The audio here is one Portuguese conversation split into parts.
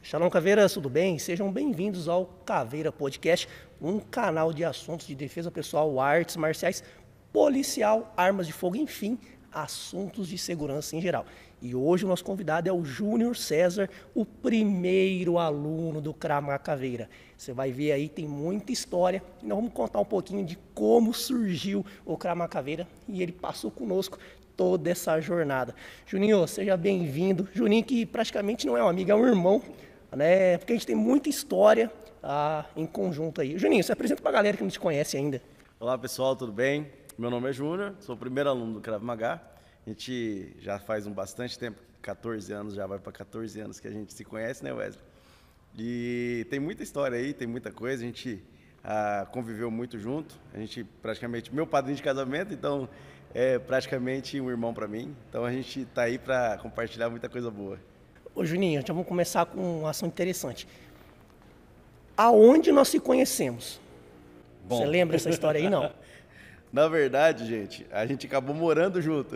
Shalom Caveiras, tudo bem? Sejam bem-vindos ao Caveira Podcast, um canal de assuntos de defesa pessoal, artes marciais, policial, armas de fogo, enfim, assuntos de segurança em geral. E hoje o nosso convidado é o Júnior César, o primeiro aluno do Krav Maga Caveira. Você vai ver aí, tem muita história. E nós vamos contar um pouquinho de como surgiu o Krav Maga Caveira e ele passou conosco toda essa jornada. Juninho, seja bem-vindo. Juninho que praticamente não é um amigo, é um irmão, né? Porque a gente tem muita história em conjunto aí. Juninho, se apresenta pra galera que não te conhece ainda. Olá pessoal, tudo bem? Meu nome é Júnior, sou o primeiro aluno do Krav Maga. A gente já faz bastante tempo, 14 anos, já vai para 14 anos que a gente se conhece, né, Wesley? E tem muita história aí, tem muita coisa, a gente conviveu muito junto, a gente praticamente, meu padrinho de casamento, então é praticamente um irmão para mim, então a gente tá aí para compartilhar muita coisa boa. Ô Juninho, já vamos começar com uma ação interessante. Aonde nós se conhecemos? Bom. Você lembra essa história aí, não? Na verdade, gente, a gente acabou morando junto.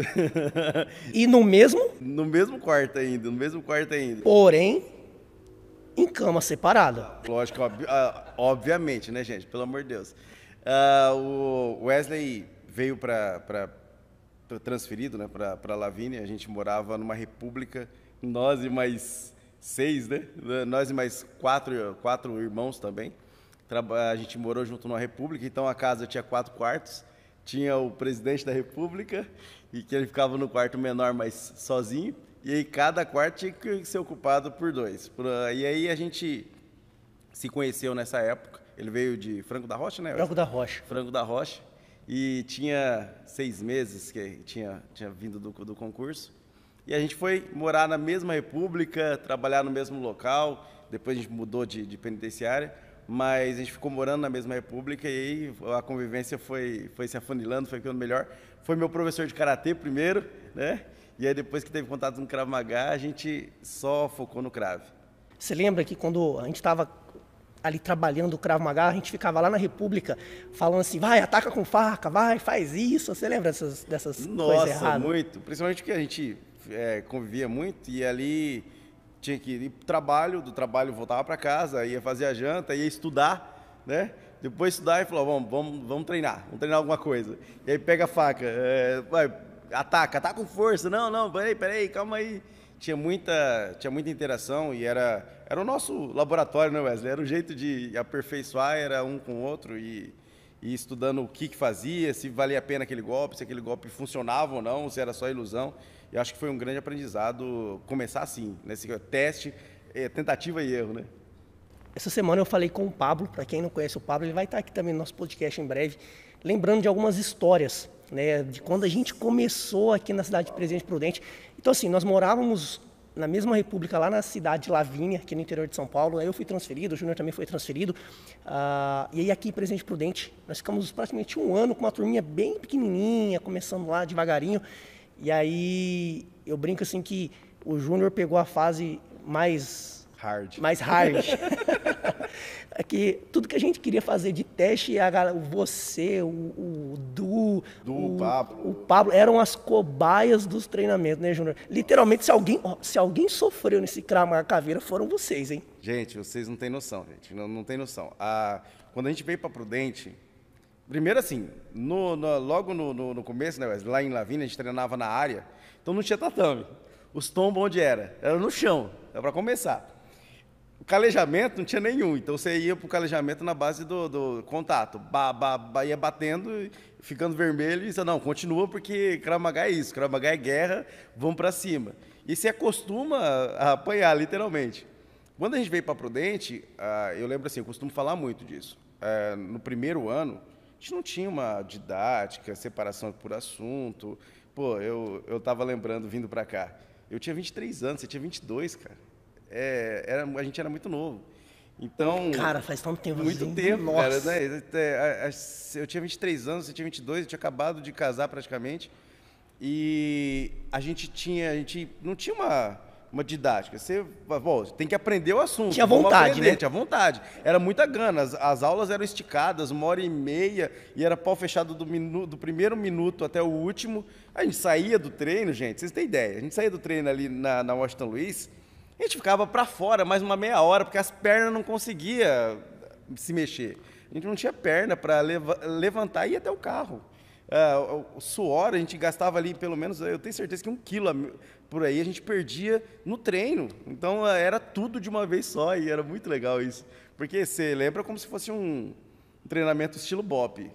E no mesmo? No mesmo quarto ainda, Porém, em cama separada. Lógico, obviamente, né, gente? Pelo amor de Deus. O Wesley veio transferido, né, para Lavínia. A gente morava numa república, nós e mais 6, né? Nós e mais quatro irmãos também. A gente morou junto numa república, então a casa tinha 4 quartos. Tinha o presidente da república, e que ele ficava no quarto menor, mas sozinho. E aí cada quarto tinha que ser ocupado por 2. E aí a gente se conheceu nessa época. Ele veio de Franco da Rocha, né? Franco da Rocha. Franco da Rocha. E tinha 6 meses que tinha vindo do concurso. E a gente foi morar na mesma república, trabalhar no mesmo local. Depois a gente mudou de penitenciária. Mas a gente ficou morando na mesma república e aí a convivência foi se afunilando, foi ficando melhor. Foi meu professor de karatê primeiro, né? E aí depois que teve contato com o Krav Maga, a gente só focou no Krav. Você lembra que quando a gente estava ali trabalhando o Krav Maga, a gente ficava lá na república falando assim, vai, ataca com faca, vai, faz isso. Você lembra dessas coisas erradas? Nossa, muito. Principalmente porque a gente convivia muito e ali tinha que ir pro trabalho, do trabalho voltava para casa, ia fazer a janta, ia estudar, né? Depois de estudar e falou, vamos treinar alguma coisa. E aí pega a faca, vai, ataca com força, não, peraí, calma aí. Tinha muita interação e era o nosso laboratório, né, Wesley? Era o jeito de aperfeiçoar, era um com o outro e estudando o que fazia, se valia a pena aquele golpe, se aquele golpe funcionava ou não, se era só ilusão. Eu acho que foi um grande aprendizado começar assim, nesse teste, tentativa e erro, né? Essa semana eu falei com o Pablo, para quem não conhece o Pablo, ele vai estar aqui também no nosso podcast em breve, lembrando de algumas histórias, né, de quando a gente começou aqui na cidade de Presidente Prudente. Então assim, nós morávamos na mesma república lá na cidade de Lavínia, aqui no interior de São Paulo. Aí eu fui transferido, o Júnior também foi transferido. E aí aqui em Presidente Prudente, nós ficamos praticamente um ano com uma turminha bem pequenininha, começando lá devagarinho. E aí eu brinco assim que o Júnior pegou a fase mais hard. É que tudo que a gente queria fazer de teste, você, o Du, o Pablo, eram as cobaias dos treinamentos, né, Júnior? Literalmente, se alguém sofreu nesse Krav Maga Caveira, foram vocês, hein? Gente, vocês não têm noção, gente. Não tem noção. Quando a gente veio para Prudente, primeiro assim, logo no começo, né, lá em Lavínia, a gente treinava na área, então não tinha tatame. Os tombos onde era? Era no chão, era para começar. O calejamento não tinha nenhum, então você ia pro calejamento na base do contato. Ia batendo, ficando vermelho, e você, não, continua porque Krav Maga é isso, Krav Maga é guerra, vamos para cima. E você acostuma a apanhar, literalmente. Quando a gente veio para Prudente, eu lembro assim, eu costumo falar muito disso. No primeiro ano, a gente não tinha uma didática, separação por assunto. Pô, eu tava lembrando, vindo para cá, eu tinha 23 anos, você tinha 22, cara. A gente era muito novo. Então, cara, faz tanto tempo. Muito tempo, nossa. Cara, né? Eu tinha 23 anos, você tinha 22, eu tinha acabado de casar praticamente. E a gente não tinha uma didática. Você tem que aprender o assunto. Tinha vontade, né? Tinha vontade. Era muita gana. As aulas eram esticadas, 1h30, e era pau fechado do primeiro minuto até o último. A gente saía do treino, gente, vocês têm ideia. A gente saía do treino ali na Washington Luiz. A gente ficava para fora mais uma meia hora, porque as pernas não conseguiam se mexer. A gente não tinha perna para levantar e ir até o carro. O suor, a gente gastava ali pelo menos, eu tenho certeza que 1 quilo por aí a gente perdia no treino. Então era tudo de uma vez só e era muito legal isso. Porque você lembra como se fosse um treinamento estilo BOP.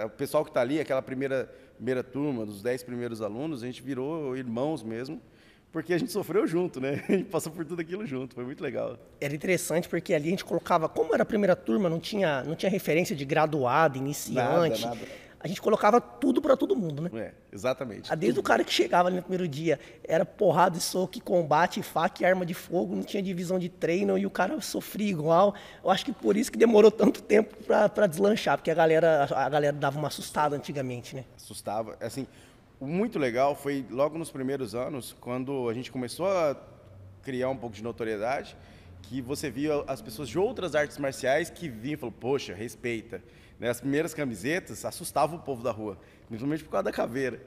O pessoal que está ali, aquela primeira turma, dos 10 primeiros alunos, a gente virou irmãos mesmo. Porque a gente sofreu junto, né? A gente passou por tudo aquilo junto, foi muito legal. Era interessante porque ali a gente colocava, como era a primeira turma, não tinha referência de graduado, iniciante. Nada. A gente colocava tudo para todo mundo, né? Exatamente. Desde o cara que chegava ali no primeiro dia, era porrada e soco, combate, faca e arma de fogo, não tinha divisão de treino e o cara sofria igual. Eu acho que por isso que demorou tanto tempo para deslanchar, porque a galera dava uma assustada antigamente, né? Assustava, assim... O muito legal foi logo nos primeiros anos, quando a gente começou a criar um pouco de notoriedade, que você via as pessoas de outras artes marciais que vinham e falavam, poxa, respeita. Né? As primeiras camisetas assustavam o povo da rua, principalmente por causa da caveira.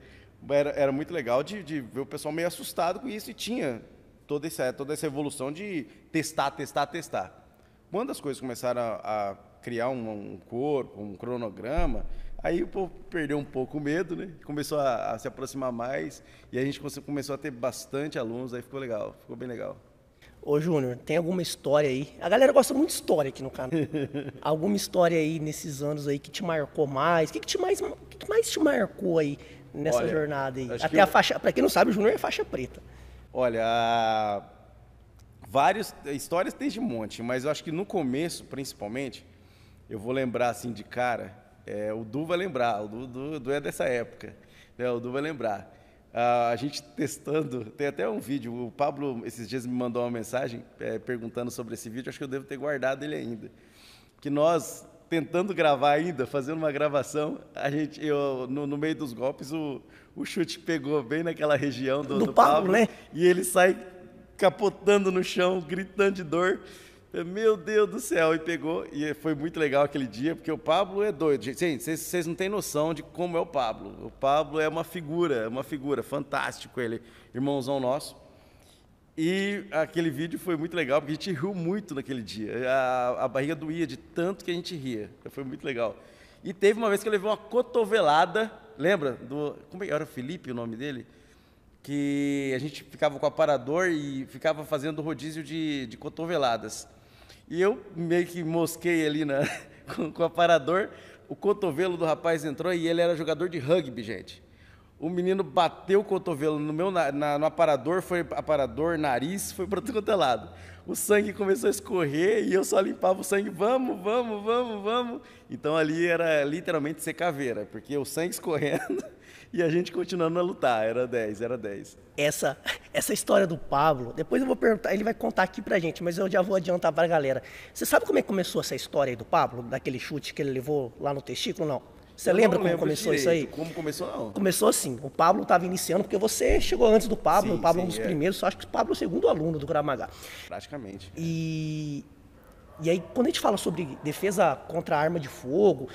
Era muito legal de ver o pessoal meio assustado com isso e tinha toda essa evolução de testar. Quando as coisas começaram a criar um corpo, um cronograma, aí o povo perdeu um pouco o medo, né? Começou a se aproximar mais e a gente começou a ter bastante alunos, aí ficou legal, ficou bem legal. Ô, Júnior, tem alguma história aí? A galera gosta muito de história aqui no canal. Alguma história aí nesses anos aí que te marcou mais? O que mais te marcou aí nessa jornada aí? Até a faixa, pra quem não sabe, o Júnior é faixa preta. Olha, várias histórias tem de monte, mas eu acho que no começo, principalmente, eu vou lembrar assim de cara, o Du vai lembrar, o Du é dessa época, né? O Du vai lembrar. A gente testando, tem até um vídeo, o Pablo esses dias me mandou uma mensagem perguntando sobre esse vídeo, acho que eu devo ter guardado ele ainda. Que nós, tentando gravar ainda, fazendo uma gravação, no meio dos golpes, o chute pegou bem naquela região do Pablo, né? E ele sai capotando no chão, gritando de dor. Meu Deus do céu, e pegou, e foi muito legal aquele dia, porque o Pablo é doido. Gente, vocês não têm noção de como é o Pablo. O Pablo é uma figura, fantástico ele, irmãozão nosso. E aquele vídeo foi muito legal, porque a gente riu muito naquele dia. A barriga doía de tanto que a gente ria, foi muito legal. E teve uma vez que eu levei uma cotovelada, lembra? Como era o Felipe, o nome dele? Que a gente ficava com o aparador e ficava fazendo rodízio de cotoveladas. E eu meio que mosquei ali com o aparador, o cotovelo do rapaz entrou e ele era jogador de rugby, gente. O menino bateu o cotovelo no aparador, foi aparador, nariz, foi para tudo quanto é lado. O sangue começou a escorrer e eu só limpava o sangue, vamos. Então ali era literalmente ser caveira, porque o sangue escorrendo e a gente continuando a lutar, era 10. Essa história do Pablo, depois eu vou perguntar, ele vai contar aqui pra gente, mas eu já vou adiantar pra galera. Você sabe como é que começou essa história aí do Pablo, daquele chute que ele levou lá no testículo, não? Você lembra como começou isso aí? Como começou, não. Começou assim, o Pablo estava iniciando, porque você chegou antes do Pablo, sim, o Pablo é um dos primeiros, acho que o Pablo é o segundo aluno do Krav Maga. Praticamente. E aí, quando a gente fala sobre defesa contra arma de fogo,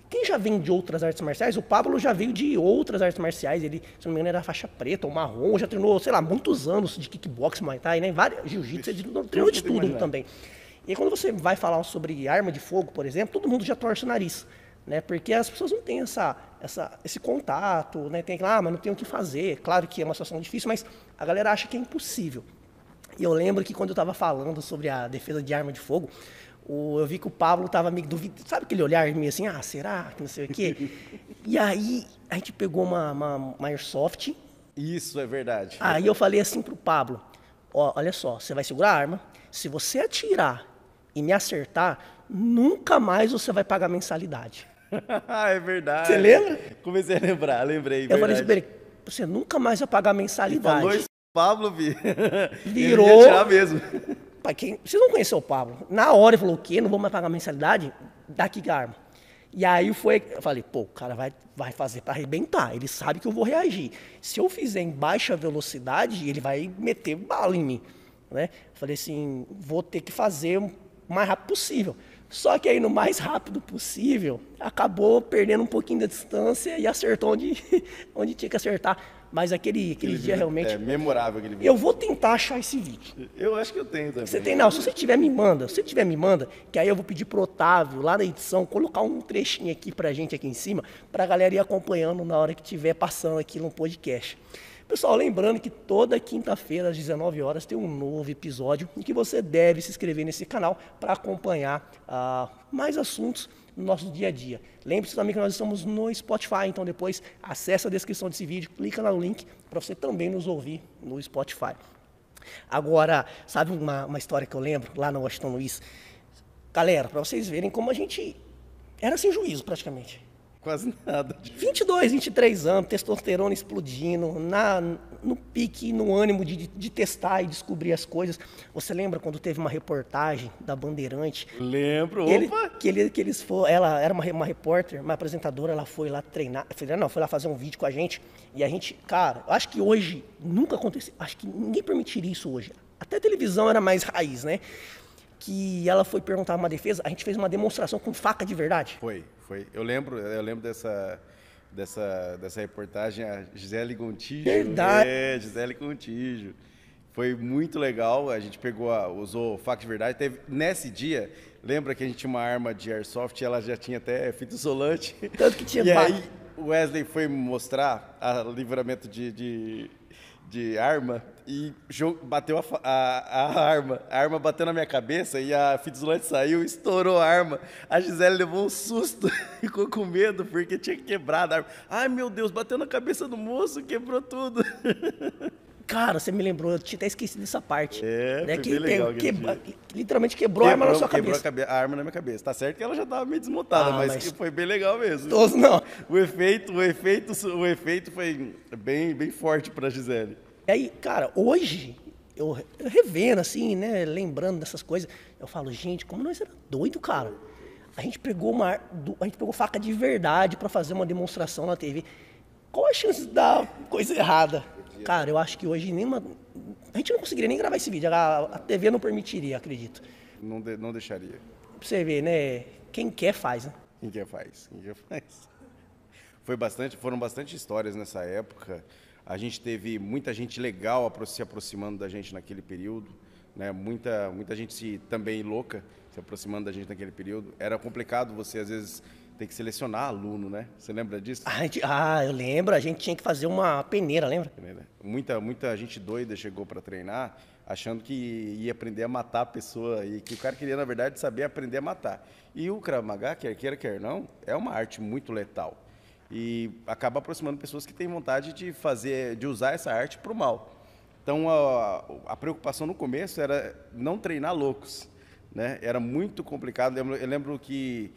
quem já vem de outras artes marciais, o Pablo já veio de outras artes marciais, ele, se não me engano, era faixa preta ou marrom, já treinou, sei lá, muitos anos de kickboxing, Muay Thai, né? Jiu-jitsu, ele treinou de tudo também. E aí, quando você vai falar sobre arma de fogo, por exemplo, todo mundo já torce o nariz. Né, porque as pessoas não têm esse contato, né, tem mas não tem o que fazer. Claro que é uma situação difícil, mas a galera acha que é impossível. E eu lembro que quando eu estava falando sobre a defesa de arma de fogo, eu vi que o Pablo estava meio duvidando, sabe aquele olhar meio assim, será que não sei o quê? E aí a gente pegou uma Airsoft. Isso é verdade. Aí eu falei assim pro Pablo, olha só, você vai segurar a arma, se você atirar e me acertar, nunca mais você vai pagar mensalidade. É verdade. Você lembra? Comecei a lembrar, lembrei. Eu falei assim pra ele, você nunca mais vai pagar mensalidade. Falou isso, Pablo, virou. Ele ia tirar mesmo. Vocês não conheceram o Pablo? Na hora ele falou, o quê? Não vou mais pagar mensalidade? Daqui a arma. E aí eu falei, o cara vai fazer pra arrebentar. Ele sabe que eu vou reagir. Se eu fizer em baixa velocidade, ele vai meter bala em mim. Né? Eu falei assim, vou ter que fazer o mais rápido possível. Só que aí, no mais rápido possível, acabou perdendo um pouquinho da distância e acertou onde tinha que acertar. Mas aquele dia realmente... É memorável aquele vídeo. Eu vou tentar achar esse vídeo. Eu acho que eu tenho também. Você tem? Não, se você tiver, me manda. Se você tiver, me manda, que aí eu vou pedir pro Otávio, lá na edição, colocar um trechinho aqui pra gente aqui em cima, pra galera ir acompanhando na hora que estiver passando aqui no podcast. Pessoal, lembrando que toda quinta-feira, às 19 horas, tem um novo episódio e que você deve se inscrever nesse canal para acompanhar mais assuntos no nosso dia a dia. Lembre-se também que nós estamos no Spotify, então depois acessa a descrição desse vídeo, clica lá no link para você também nos ouvir no Spotify. Agora, sabe uma história que eu lembro lá no Washington Luiz? Galera, para vocês verem como a gente era sem juízo praticamente. Quase nada. 22, 23 anos, testosterona explodindo, no pique, no ânimo de testar e descobrir as coisas. Você lembra quando teve uma reportagem da Bandeirante? Lembro, opa! Que eles foram, ela era uma repórter, uma apresentadora, ela foi lá treinar, foi lá fazer um vídeo com a gente, e a gente, cara, eu acho que hoje nunca aconteceu, acho que ninguém permitiria isso hoje. Até a televisão era mais raiz, né? Que ela foi perguntar uma defesa, a gente fez uma demonstração com faca de verdade. Foi. Eu lembro dessa reportagem, a Gisele Gontijo. Verdade. Gisele Gontijo. Foi muito legal, a gente usou faca de verdade. Nesse dia, lembra que a gente tinha uma arma de airsoft e ela já tinha até fita isolante? Tanto que tinha... E aí o Wesley foi mostrar o livramento de arma e bateu a arma bateu na minha cabeça e a fita isolante saiu, estourou a arma. A Gisele levou um susto, ficou com medo porque tinha quebrado a arma. Ai, meu Deus, bateu na cabeça do moço, quebrou tudo. Cara, você me lembrou, eu tinha até esquecido dessa parte. Foi bem legal literalmente quebrou a arma na sua cabeça. Quebrou a arma na minha cabeça. Tá certo que ela já tava meio desmontada, mas foi bem legal mesmo. Não. O efeito foi bem forte pra Gisele. E aí, cara, hoje, eu revendo assim, né, lembrando dessas coisas, eu falo, gente, como nós era doido, cara. A gente pegou faca de verdade pra fazer uma demonstração na TV. Qual a chance de dar coisa errada? Cara, eu acho que hoje a gente não conseguiria nem gravar esse vídeo. A TV não permitiria, acredito. Não deixaria. Pra você ver, né? Quem quer faz, né? Quem quer faz. Foram bastante histórias nessa época. A gente teve muita gente legal se aproximando da gente naquele período, né? Muita gente também louca se aproximando da gente naquele período. Era complicado você, às vezes, ter que selecionar aluno, né? Você lembra disso? Eu lembro. A gente tinha que fazer uma peneira, lembra? Muita gente doida chegou para treinar, achando que ia aprender a matar a pessoa e que o cara queria, na verdade, saber aprender a matar. E o Krav Maga, quer queira, quer não, é uma arte muito letal. E acaba aproximando pessoas que têm vontade de usar essa arte para o mal. Então, a preocupação no começo era não treinar loucos, né? Era muito complicado. Eu lembro que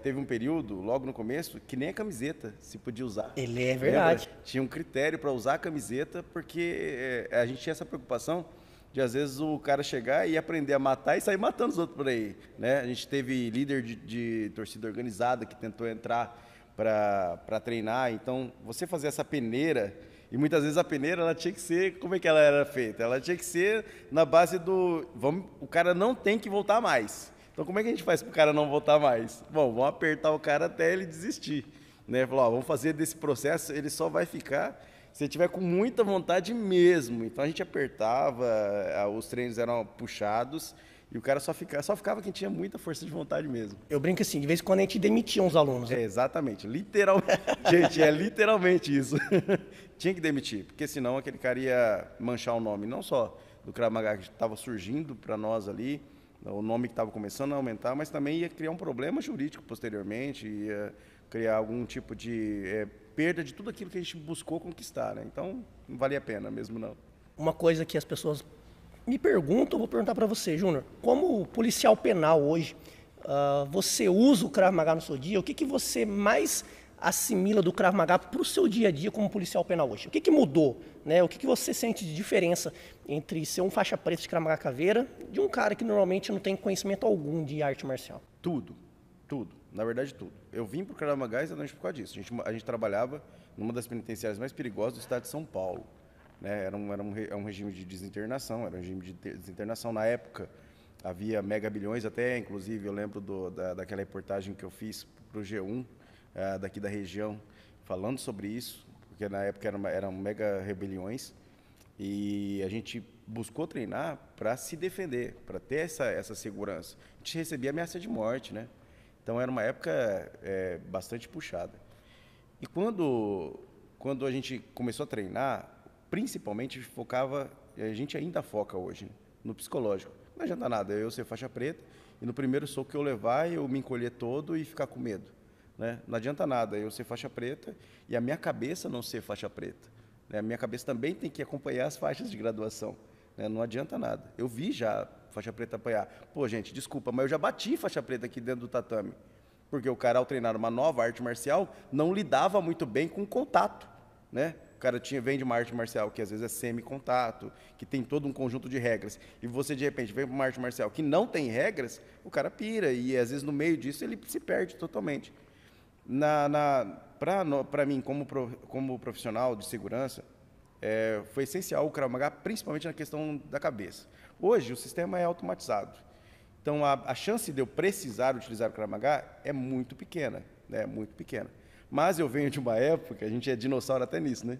teve um período, logo no começo, que nem a camiseta se podia usar. Ele é verdade. Lembra? Tinha um critério para usar a camiseta, porque a gente tinha essa preocupação de, às vezes, o cara chegar e aprender a matar e sair matando os outros por aí, né? A gente teve líder de torcida organizada que tentou entrar para treinar. Então, você fazer essa peneira, e muitas vezes a peneira ela tinha que ser, como é que ela era feita? Ela tinha que ser na base o cara não tem que voltar mais. Então, como é que a gente faz para o cara não voltar mais? Bom, vamos apertar o cara até ele desistir, né? Falar, vamos fazer desse processo, ele só vai ficar se ele tiver com muita vontade mesmo. Então, a gente apertava, os treinos eram puxados, e o cara só ficava quem tinha muita força de vontade mesmo. Eu brinco assim, de vez em quando a gente demitia uns alunos. Né? Exatamente, literalmente. Gente, é literalmente isso. Tinha que demitir, porque senão aquele cara ia manchar o nome, não só do Krav Maga que estava surgindo para nós ali, o nome que estava começando a aumentar, mas também ia criar um problema jurídico posteriormente, ia criar algum tipo de perda de tudo aquilo que a gente buscou conquistar, né? Então, não valia a pena mesmo, não. Uma coisa que as pessoas me perguntam, eu vou perguntar para você, Júnior. Como policial penal hoje, você usa o Krav Maga no seu dia? O que você mais assimila do Krav Maga para o seu dia a dia como policial penal hoje? O que mudou? Né? O que você sente de diferença entre ser um faixa preta de Krav Maga caveira de um cara que normalmente não tem conhecimento algum de arte marcial? Tudo. Na verdade, tudo. Eu vim para o Krav Maga exatamente por causa disso. A gente trabalhava numa das penitenciárias mais perigosas do estado de São Paulo. Né? Era um regime de desinternação, na época. Havia megabilhões, até inclusive eu lembro daquela reportagem que eu fiz para o G1, daqui da região, falando sobre isso, porque na época eram mega rebeliões, e a gente buscou treinar para se defender, para ter essa segurança. A gente recebia ameaça de morte, né? Então era uma época bastante puxada. E quando a gente começou a treinar, principalmente focava, a gente ainda foca hoje, né, no psicológico. Não adianta nada eu ser faixa preta e no primeiro soco que eu levar eu me encolher todo e ficar com medo, né? Não adianta nada eu ser faixa preta e a minha cabeça não ser faixa preta, né? A minha cabeça também tem que acompanhar as faixas de graduação, né? Não adianta nada. Eu vi já faixa preta apanhar. Pô, gente, desculpa, mas eu já bati faixa preta aqui dentro do tatame. Porque o cara, ao treinar uma nova arte marcial, não lidava muito bem com o contato, né? O cara vem de uma arte marcial que às vezes é semi-contato, que tem todo um conjunto de regras, e você de repente vem para uma arte marcial que não tem regras, o cara pira, e às vezes no meio disso ele se perde totalmente. Para mim, como profissional de segurança, foi essencial o Krav Maga, principalmente na questão da cabeça. Hoje o sistema é automatizado. Então, a chance de eu precisar utilizar o Krav Maga é muito pequena, né? Muito pequena. Mas eu venho de uma época, a gente é dinossauro até nisso, né?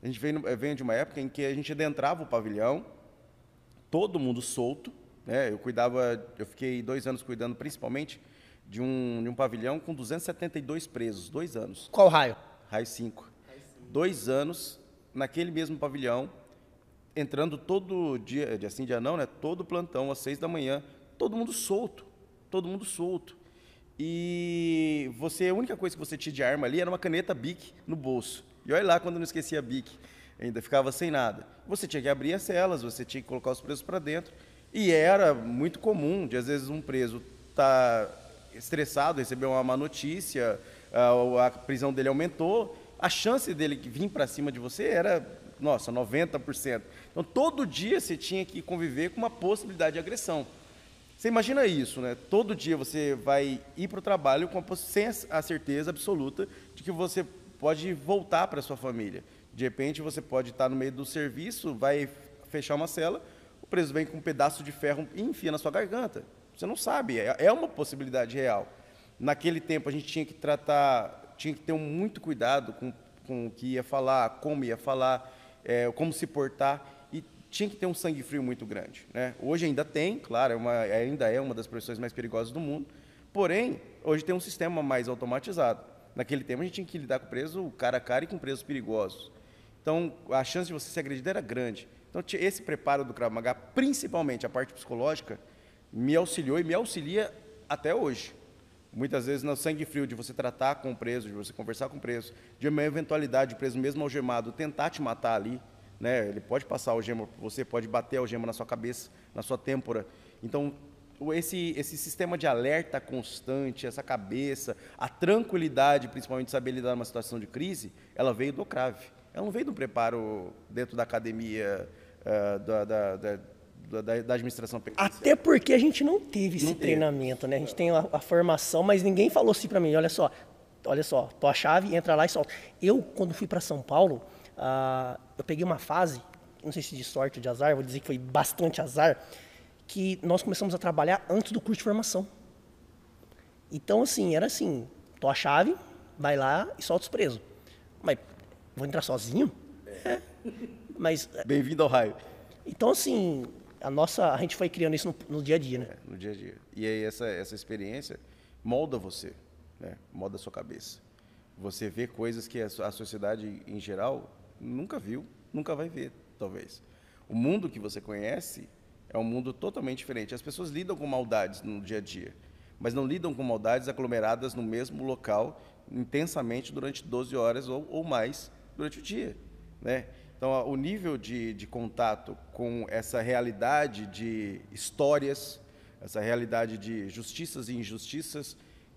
A gente venho de uma época em que a gente adentrava o pavilhão, todo mundo solto, né? Eu fiquei 2 anos cuidando principalmente de um pavilhão com 272 presos, 2 anos. Qual raio? Raio 5. 2 anos naquele mesmo pavilhão, entrando todo dia, dia sim, dia não, né? Todo plantão às 6 da manhã, todo mundo solto, todo mundo solto. E a única coisa que você tinha de arma ali era uma caneta Bic no bolso. E olha lá quando eu não esquecia a Bic, ainda ficava sem nada. Você tinha que abrir as celas, você tinha que colocar os presos para dentro. E era muito comum de, às vezes, um preso estar estressado, receber uma má notícia, a prisão dele aumentou, a chance dele vir para cima de você era, nossa, 90%. Então, todo dia você tinha que conviver com uma possibilidade de agressão. Você imagina isso, né? Todo dia você vai ir para o trabalho sem a certeza absoluta de que você pode voltar para a sua família. De repente, você pode estar no meio do serviço, vai fechar uma cela, o preso vem com um pedaço de ferro e enfia na sua garganta. Você não sabe, é uma possibilidade real. Naquele tempo, a gente tinha que ter muito cuidado com o que ia falar, como se portar. Tinha que ter um sangue frio muito grande, né? Hoje ainda tem, claro, ainda é uma das profissões mais perigosas do mundo, porém, hoje tem um sistema mais automatizado. Naquele tempo, a gente tinha que lidar com preso cara a cara e com presos perigosos. Então, a chance de você ser agredido era grande. Então, esse preparo do Krav Maga, principalmente a parte psicológica, me auxiliou e me auxilia até hoje. Muitas vezes, no sangue frio de você tratar com o preso, de você conversar com o preso, de uma eventualidade, o preso mesmo algemado, tentar te matar ali, né? Ele pode passar a algema por você, pode bater a algema na sua cabeça, na sua têmpora. Então, esse sistema de alerta constante, essa cabeça, a tranquilidade, principalmente de saber lidar numa situação de crise, ela veio do CRAV. Ela não veio do preparo dentro da academia da administração penitenciária. Até porque a gente não teve esse treinamento, né? A gente tem a formação, mas ninguém falou assim para mim, olha só, tua chave, entra lá e solta. Eu, quando fui para São Paulo, eu peguei uma fase, não sei se de sorte ou de azar, vou dizer que foi bastante azar, que nós começamos a trabalhar antes do curso de formação. Então, assim, era assim, tua chave, vai lá e solta os presos. Mas, vou entrar sozinho? Mas... Bem-vindo ao raio. Então, assim, a gente foi criando isso no dia a dia, né? No dia a dia. E aí, essa experiência molda você, né? Molda a sua cabeça. Você vê coisas que a sociedade, em geral, nunca viu, nunca vai ver, talvez. O mundo que você conhece é um mundo totalmente diferente. As pessoas lidam com maldades no dia a dia, mas não lidam com maldades aglomeradas no mesmo local, intensamente, durante 12 horas ou mais durante o dia, né? Então, o nível de contato com essa realidade de histórias, essa realidade de justiças e injustiças,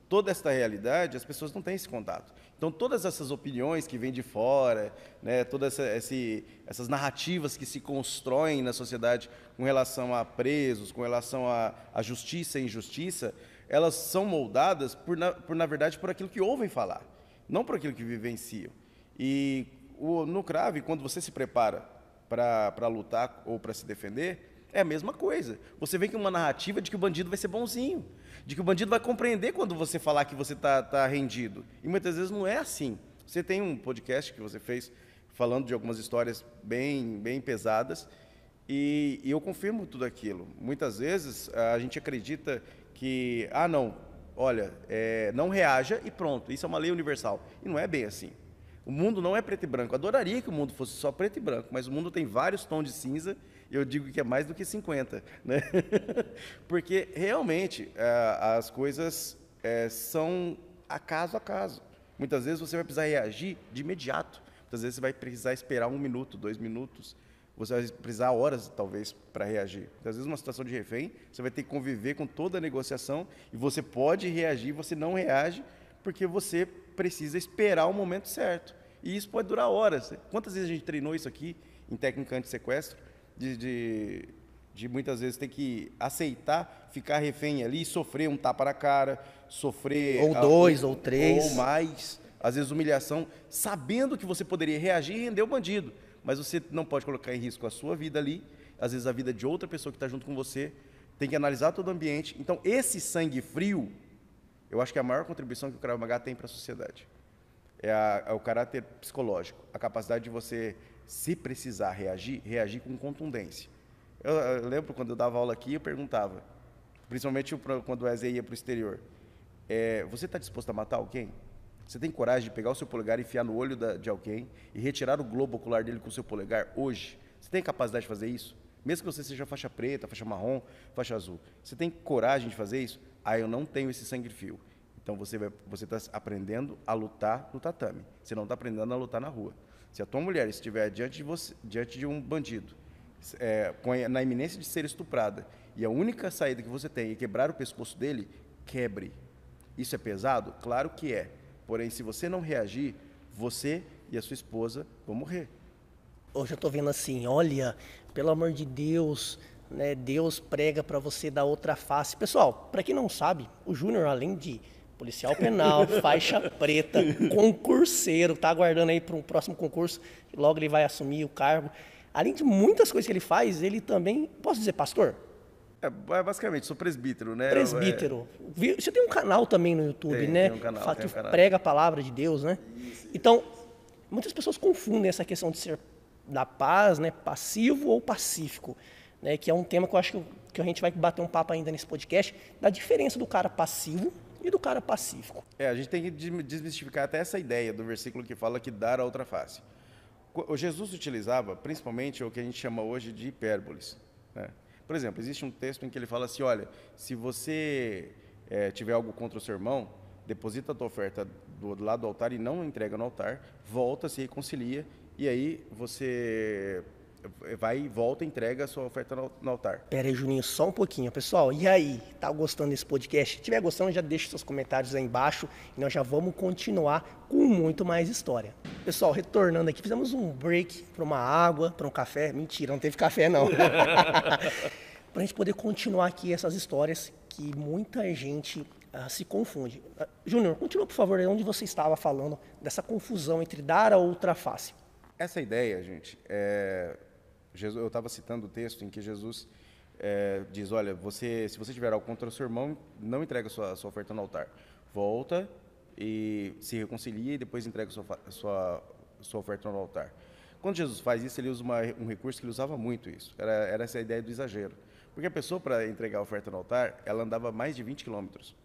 toda essa realidade, as pessoas não têm esse contato. Então, todas essas opiniões que vêm de fora, né, todas essas narrativas que se constroem na sociedade com relação a presos, com relação a justiça e injustiça, elas são moldadas, na verdade, por aquilo que ouvem falar, não por aquilo que vivenciam. E no CRAV, quando você se prepara para lutar ou para se defender, é a mesma coisa. Você vem com uma narrativa de que o bandido vai ser bonzinho, de que o bandido vai compreender quando você falar que você está rendido. E muitas vezes não é assim. Você tem um podcast que você fez falando de algumas histórias bem pesadas, e eu confirmo tudo aquilo. Muitas vezes a gente acredita que, não, olha, não reaja e pronto, isso é uma lei universal. E não é bem assim. O mundo não é preto e branco. Eu adoraria que o mundo fosse só preto e branco, mas o mundo tem vários tons de cinza, e eu digo que é mais do que 50, né? Porque realmente as coisas são a caso. Muitas vezes você vai precisar reagir de imediato. Muitas vezes você vai precisar esperar 1 minuto, 2 minutos. Você vai precisar horas, talvez, para reagir. Às vezes, uma situação de refém, você vai ter que conviver com toda a negociação e você pode reagir, você não reage, porque você precisa esperar o momento certo. E isso pode durar horas. Quantas vezes a gente treinou isso aqui em técnica anti-sequestro? De muitas vezes ter que aceitar ficar refém ali, sofrer um tapa na cara, sofrer... Ou 2, ou 3. Ou mais. Às vezes humilhação, sabendo que você poderia reagir e render o bandido. Mas você não pode colocar em risco a sua vida ali, às vezes a vida de outra pessoa que está junto com você, tem que analisar todo o ambiente. Então, esse sangue frio, eu acho que é a maior contribuição que o Krav Maga tem para a sociedade. É o caráter psicológico, a capacidade de você, se precisar reagir com contundência. Eu lembro quando eu dava aula aqui, eu perguntava, principalmente quando o Wesley ia para o exterior, você está disposto a matar alguém? Você tem coragem de pegar o seu polegar e enfiar no olho de alguém e retirar o globo ocular dele com o seu polegar hoje? Você tem capacidade de fazer isso? Mesmo que você seja faixa preta, faixa marrom, faixa azul. Você tem coragem de fazer isso? Eu não tenho esse sangue frio. Então você está aprendendo a lutar no tatame. Você não está aprendendo a lutar na rua. Se a tua mulher estiver diante de um bandido, na iminência de ser estuprada, e a única saída que você tem é quebrar o pescoço dele, quebre. Isso é pesado? Claro que é. Porém, se você não reagir, você e a sua esposa vão morrer. Hoje eu estou vendo assim, olha, pelo amor de Deus, né, Deus prega para você dar outra face. Pessoal, para quem não sabe, o Júnior, além de policial penal, faixa preta, concurseiro, tá aguardando aí para um próximo concurso, logo ele vai assumir o cargo. Além de muitas coisas que ele faz, ele também, posso dizer pastor? Basicamente, sou presbítero, né? Presbítero. Você tem um canal também no YouTube, né? Tem um canal. Que prega a palavra de Deus, né? Isso. Então, muitas pessoas confundem essa questão de ser da paz, né? Passivo ou pacífico, né? Que é um tema que eu acho que a gente vai bater um papo ainda nesse podcast, da diferença do cara passivo e do cara pacífico. A gente tem que desmistificar até essa ideia do versículo que fala que dar a outra face. O Jesus utilizava, principalmente, o que a gente chama hoje de hipérboles, né? Por exemplo, existe um texto em que ele fala assim, olha, se você tiver algo contra o seu irmão, deposita a tua oferta do lado do altar e não entrega no altar, volta, se reconcilia, e aí você vai e volta e entrega a sua oferta no altar. Pera aí, Juninho, só um pouquinho. Pessoal, e aí? Tá gostando desse podcast? Se estiver gostando, já deixa seus comentários aí embaixo e nós já vamos continuar com muito mais história. Pessoal, retornando aqui, fizemos um break para uma água, para um café. Mentira, não teve café não. Para a gente poder continuar aqui essas histórias que muita gente se confunde. Júnior, continua, por favor, onde você estava falando dessa confusão entre dar a outra face. Essa ideia, gente, eu estava citando o texto em que Jesus diz, olha, se você tiver algo contra o seu irmão, não entrega a sua oferta no altar. Volta e se reconcilia e depois entrega a sua oferta no altar. Quando Jesus faz isso, ele usa um recurso que ele usava muito isso. Era essa ideia do exagero. Porque a pessoa, para entregar a oferta no altar, ela andava mais de 20 quilômetros.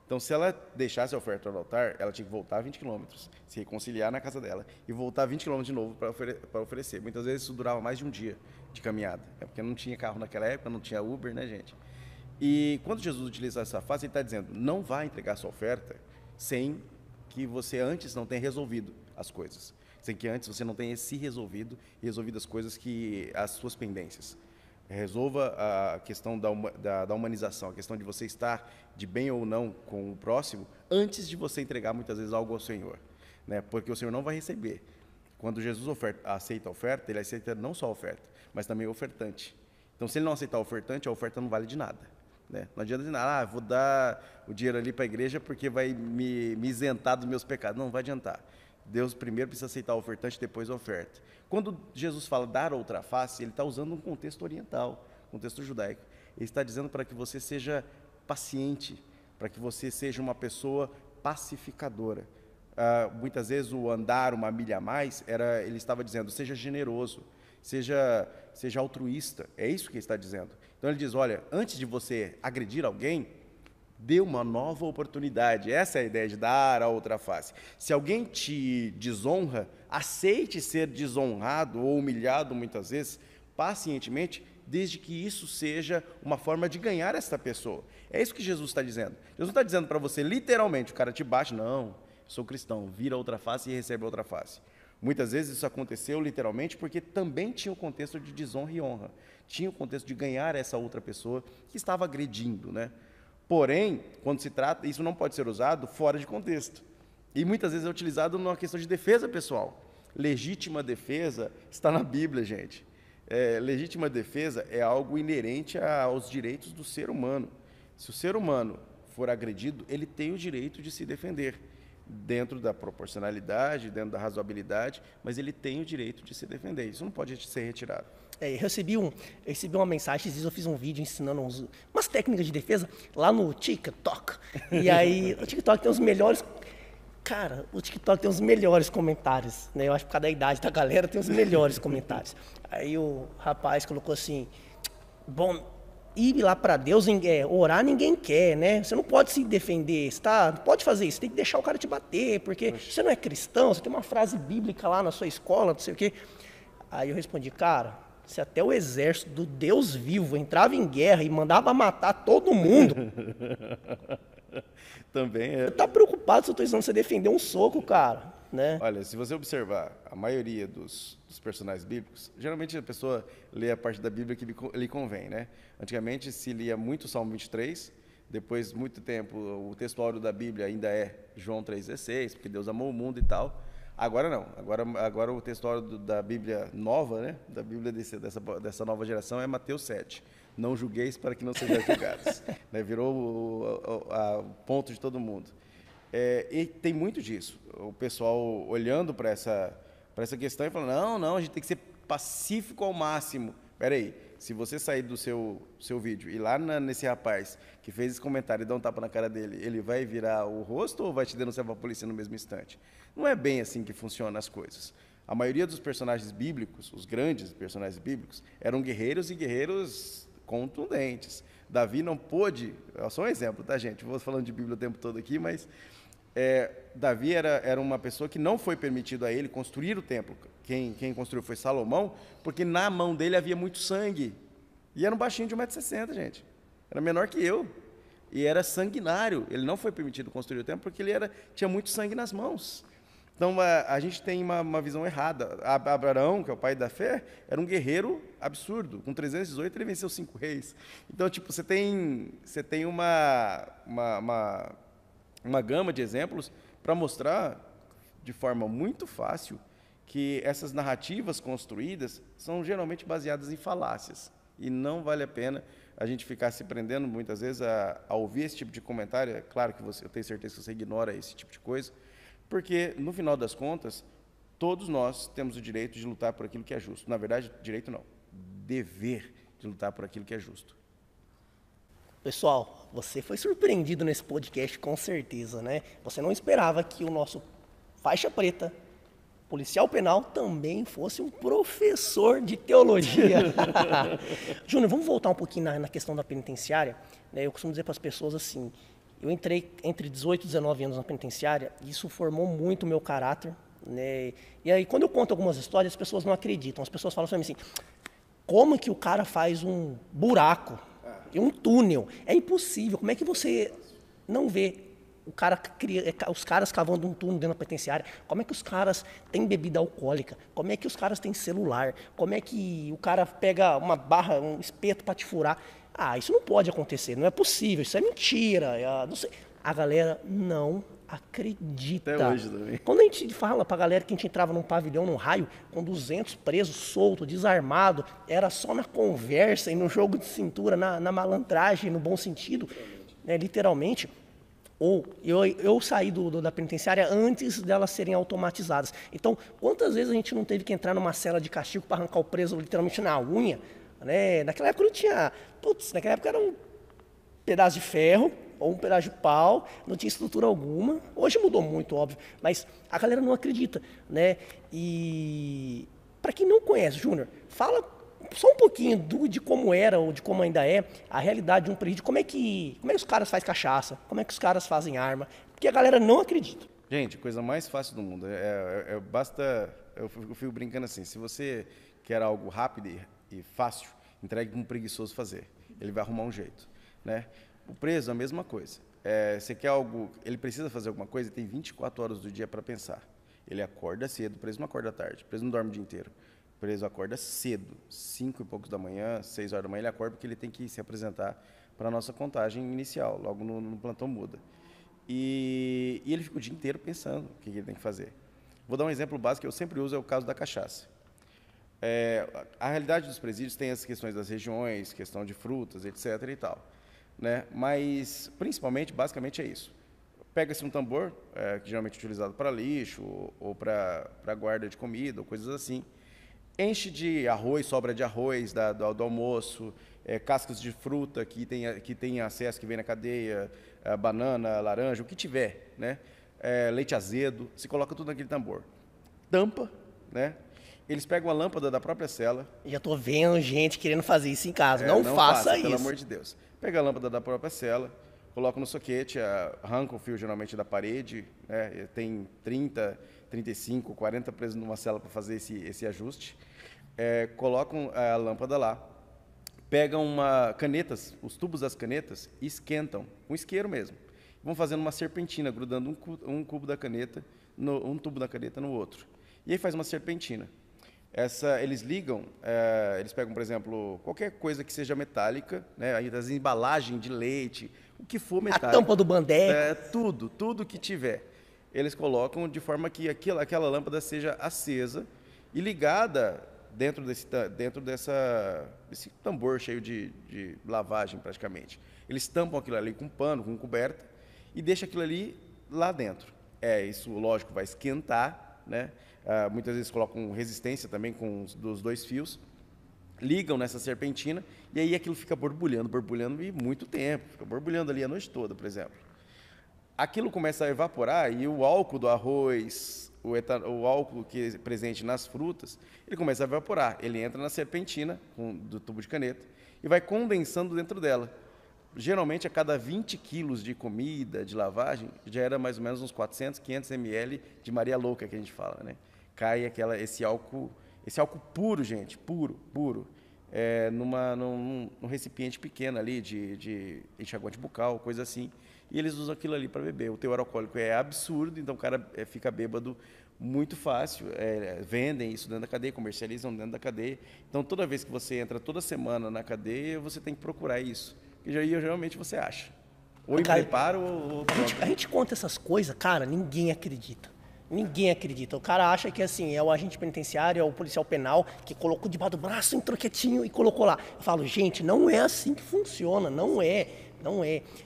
Então, se ela deixasse a oferta no altar, ela tinha que voltar 20 quilômetros, se reconciliar na casa dela e voltar 20 quilômetros de novo para oferecer. Muitas vezes isso durava mais de um dia de caminhada, porque não tinha carro naquela época, não tinha Uber, né, gente? E quando Jesus utiliza essa frase, ele está dizendo, não vá entregar sua oferta sem que você antes não tenha resolvido as coisas, sem que antes você não tenha se resolvido as coisas as suas pendências. Resolva a questão da humanização, a questão de você estar de bem ou não com o próximo, antes de você entregar muitas vezes algo ao Senhor, né? Porque o Senhor não vai receber. Quando Jesus aceita a oferta, ele aceita não só a oferta, mas também o ofertante. Então, se ele não aceitar o ofertante, a oferta não vale de nada, né? Não adianta dizer nada, vou dar o dinheiro ali para a igreja porque vai me isentar dos meus pecados. Não vai adiantar. Deus primeiro precisa aceitar o ofertante, depois a oferta. Quando Jesus fala dar outra face, ele está usando um contexto oriental, contexto judaico. Ele está dizendo para que você seja paciente, para que você seja uma pessoa pacificadora. Muitas vezes o andar uma milha a mais, ele estava dizendo, seja generoso, seja altruísta. É isso que ele está dizendo. Então ele diz, olha, antes de você agredir alguém, dê uma nova oportunidade. Essa é a ideia de dar a outra face. Se alguém te desonra, aceite ser desonrado ou humilhado muitas vezes, pacientemente, desde que isso seja uma forma de ganhar essa pessoa. É isso que Jesus está dizendo. Jesus não está dizendo para você, literalmente, o cara te bate, não, sou cristão, vira outra face e recebe outra face. Muitas vezes isso aconteceu literalmente porque também tinha o contexto de desonra e honra. Tinha o contexto de ganhar essa outra pessoa que estava agredindo, né? Porém, quando se trata, isso não pode ser usado fora de contexto. E muitas vezes é utilizado numa questão de defesa pessoal. Legítima defesa está na Bíblia, gente. Legítima defesa é algo inerente aos direitos do ser humano. Se o ser humano for agredido, ele tem o direito de se defender, dentro da proporcionalidade, dentro da razoabilidade, mas ele tem o direito de se defender. Isso não pode ser retirado. Eu recebi uma mensagem, esses dias eu fiz um vídeo ensinando umas técnicas de defesa lá no TikTok. E aí, o TikTok tem os melhores... Cara, o TikTok tem os melhores comentários, né? Eu acho que por causa da idade da galera tem os melhores comentários. Aí o rapaz colocou assim, bom, ir lá para Deus, orar ninguém quer, né? Você não pode se defender, não pode fazer isso, tem que deixar o cara te bater, porque você não é cristão, você tem uma frase bíblica lá na sua escola, não sei o quê. Aí eu respondi, cara, se até o exército do Deus vivo entrava em guerra e mandava matar todo mundo... Também é. Você tá preocupado se eu tô ensinando você defender um soco, cara, né? Olha, se você observar a maioria dos personagens bíblicos, geralmente a pessoa lê a parte da Bíblia que lhe convém, né? Antigamente se lia muito o Salmo 23, depois, muito tempo, o textuário da Bíblia ainda é João 3,16, porque Deus amou o mundo e tal. Agora não, agora o textuário da Bíblia nova, né? Da Bíblia dessa nova geração é Mateus 7. Não julgueis para que não sejais julgados. Né? Virou o ponto de todo mundo. E tem muito disso. O pessoal olhando para essa questão e falando, não, a gente tem que ser pacífico ao máximo. Espera aí, se você sair do seu vídeo e lá nesse rapaz que fez esse comentário e dar um tapa na cara dele, ele vai virar o rosto ou vai te denunciar para a polícia no mesmo instante? Não é bem assim que funcionam as coisas. A maioria dos personagens bíblicos, os grandes personagens bíblicos, eram guerreiros e guerreiros contundentes. Davi não pôde, só um exemplo, tá, gente? Vou falando de Bíblia o tempo todo aqui, mas Davi era uma pessoa que não foi permitido a ele construir o templo. Quem construiu foi Salomão, porque na mão dele havia muito sangue. E era um baixinho de 1,60 m, gente. Era menor que eu. E era sanguinário. Ele não foi permitido construir o templo porque ele tinha muito sangue nas mãos. Então, a gente tem uma visão errada. Abraão, que é o pai da fé, era um guerreiro absurdo. Com 318, ele venceu 5 reis. Então, tipo, você tem uma gama de exemplos para mostrar de forma muito fácil que essas narrativas construídas são geralmente baseadas em falácias. E não vale a pena a gente ficar se prendendo, muitas vezes, a ouvir esse tipo de comentário. É claro que eu tenho certeza que você ignora esse tipo de coisa, porque, no final das contas, todos nós temos o direito de lutar por aquilo que é justo. Na verdade, direito não, dever de lutar por aquilo que é justo. Pessoal, você foi surpreendido nesse podcast, com certeza, né? Você não esperava que o nosso faixa preta, policial penal, também fosse um professor de teologia. Júnior, vamos voltar um pouquinho na questão da penitenciária. Né? Eu costumo dizer para as pessoas assim, eu entrei entre 18 e 19 anos na penitenciária, e isso formou muito o meu caráter. Né? E aí, quando eu conto algumas histórias, as pessoas não acreditam. As pessoas falam assim, como que o cara faz um buraco e um túnel? É impossível. Como é que você não vê os caras cavando um túnel dentro da penitenciária? Como é que os caras têm bebida alcoólica? Como é que os caras têm celular? Como é que o cara pega uma barra, um espeto para te furar? Isso não pode acontecer, não é possível, isso é mentira. Não sei. A galera não acredita. Até hoje também. Quando a gente fala pra galera que a gente entrava num pavilhão, num raio, com 200 presos, solto, desarmado, era só na conversa e no jogo de cintura, na malandragem, no bom sentido, né, literalmente. Ou eu saí da penitenciária antes delas serem automatizadas. Então, quantas vezes a gente não teve que entrar numa cela de castigo para arrancar o preso literalmente na unha? Né? Naquela época não tinha... naquela época era um pedaço de ferro, ou um pedaço de pau, não tinha estrutura alguma. Hoje mudou muito, óbvio, mas a galera não acredita, né? E para quem não conhece, Júnior, fala só um pouquinho de como era ou de como ainda é a realidade de um presídio. Como é que os caras fazem cachaça? Como é que os caras fazem arma? Porque a galera não acredita. Gente, coisa mais fácil do mundo. Basta. Eu fico brincando assim: se você quer algo rápido e fácil, entregue para um preguiçoso fazer. Ele vai arrumar um jeito, né? O preso, a mesma coisa. Você quer algo. Ele precisa fazer alguma coisa, tem 24 horas do dia para pensar. Ele acorda cedo, o preso não acorda tarde, o preso não dorme o dia inteiro. O preso acorda cedo, 5 e poucos da manhã, 6 horas da manhã, ele acorda porque ele tem que se apresentar para a nossa contagem inicial, logo no plantão muda. E ele fica o dia inteiro pensando o que ele tem que fazer. Vou dar um exemplo básico que eu sempre uso, é o caso da cachaça. A realidade dos presídios tem as questões das regiões, questão de frutas, etc. e tal, né? Mas, principalmente, basicamente é isso. Pega-se um tambor, que geralmente é utilizado para lixo ou para guarda de comida, ou coisas assim, enche de arroz, sobra de arroz do almoço, cascas de fruta que tem acesso, que vem na cadeia, banana, laranja, o que tiver, né? Leite azedo, se coloca tudo naquele tambor. Tampa, né? Eles pegam a lâmpada da própria cela. Já tô vendo gente querendo fazer isso em casa. Não faça isso. Pelo amor de Deus. Pega a lâmpada da própria cela, coloca no soquete, arranca o fio geralmente da parede, né? Tem 30, 35, 40 presos numa cela para fazer esse ajuste. Colocam a lâmpada lá, pegam canetas, os tubos das canetas, e esquentam, com isqueiro mesmo. Vão fazendo uma serpentina, grudando um tubo da caneta no outro. E aí faz uma serpentina. Eles ligam, eles pegam, por exemplo, qualquer coisa que seja metálica, né, aí das embalagens de leite, o que for metálico. A tampa do bandeco. Tudo que tiver. Eles colocam de forma que aquela lâmpada seja acesa e ligada dentro desse tambor cheio de lavagem, praticamente. Eles tampam aquilo ali com pano, com coberta, e deixam aquilo ali lá dentro. Isso, lógico, vai esquentar, né? Muitas vezes colocam resistência também dos 2 fios, ligam nessa serpentina, e aí aquilo fica borbulhando e muito tempo, fica borbulhando ali a noite toda, por exemplo. Aquilo começa a evaporar e o álcool do arroz, o álcool que é presente nas frutas, ele começa a evaporar. Ele entra na serpentina do tubo de caneta e vai condensando dentro dela. Geralmente, a cada 20 quilos de comida, de lavagem, já era mais ou menos uns 400, 500 ml de Maria Louca, que a gente fala, né? Cai esse álcool puro, gente, puro, num recipiente pequeno ali de enxaguante bucal, coisa assim, e eles usam aquilo ali para beber. O teor alcoólico é absurdo, então o cara fica bêbado muito fácil. Vendem isso dentro da cadeia, comercializam dentro da cadeia. Então, toda vez que você entra toda semana na cadeia, você tem que procurar isso. Que geralmente você acha. Ou em preparo ou pronto. A gente conta essas coisas, cara, ninguém acredita. Ninguém acredita. O cara acha que assim, é o agente penitenciário, é o policial penal que colocou debaixo do braço, entrou quietinho e colocou lá. Eu falo, gente, não é assim que funciona, não é.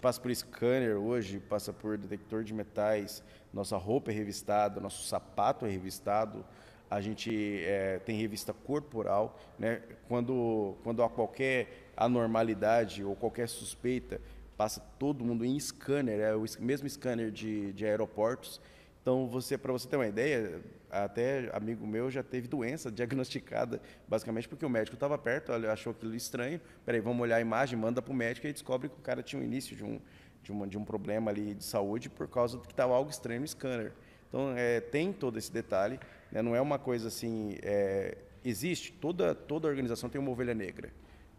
Passa por scanner hoje, passa por detector de metais, nossa roupa é revistada, nosso sapato é revistado, a gente tem revista corporal, né? Quando há qualquer anormalidade ou qualquer suspeita, passa todo mundo em scanner, é o mesmo scanner de aeroportos. Então, para você ter uma ideia, até amigo meu já teve doença diagnosticada, basicamente porque o médico estava perto, achou aquilo estranho. Peraí, vamos olhar a imagem, manda para o médico e descobre que o cara tinha o início de um problema ali de saúde por causa de que estava algo estranho no scanner. Então, tem todo esse detalhe, né? Não é uma coisa assim... existe, toda organização tem uma ovelha negra,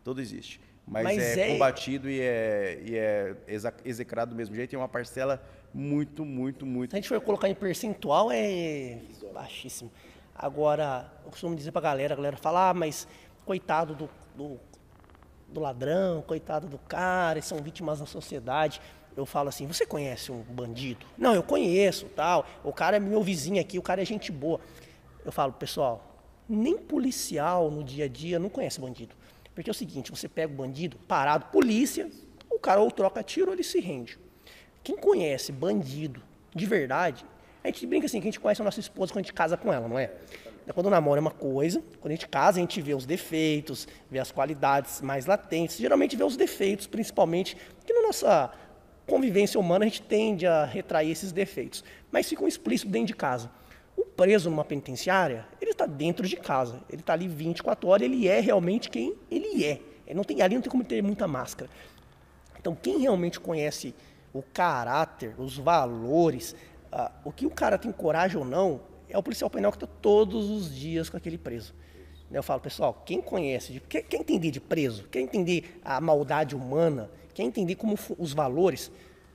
todo existe. Mas combatido e é execrado do mesmo jeito, e é uma parcela muito... Se a gente for colocar em percentual, é baixíssimo. Agora, eu costumo dizer pra galera, a galera fala, mas coitado do ladrão, coitado do cara, eles são vítimas da sociedade. Eu falo assim, você conhece um bandido? Não, eu conheço, tal, o cara é meu vizinho aqui, o cara é gente boa. Eu falo, pessoal, nem policial no dia a dia não conhece bandido. Porque é o seguinte, você pega o bandido, parado, polícia, o cara ou troca tiro ou ele se rende. Quem conhece bandido de verdade, a gente brinca assim, que a gente conhece a nossa esposa quando a gente casa com ela, não é? Quando namora é uma coisa, quando a gente casa a gente vê os defeitos, vê as qualidades mais latentes, geralmente vê os defeitos principalmente, que convivência humana, a gente tende a retrair esses defeitos, mas ficam explícitos dentro de casa. O preso numa penitenciária, ele está dentro de casa, ele está ali 24 horas, ele é realmente quem ele é. Ali não tem como ter muita máscara. Então, quem realmente conhece o caráter, os valores, o que o cara tem coragem ou não, é o policial penal que está todos os dias com aquele preso. Eu falo, pessoal, quem conhece, quer entender de preso, quer entender a maldade humana, quer entender como os valores,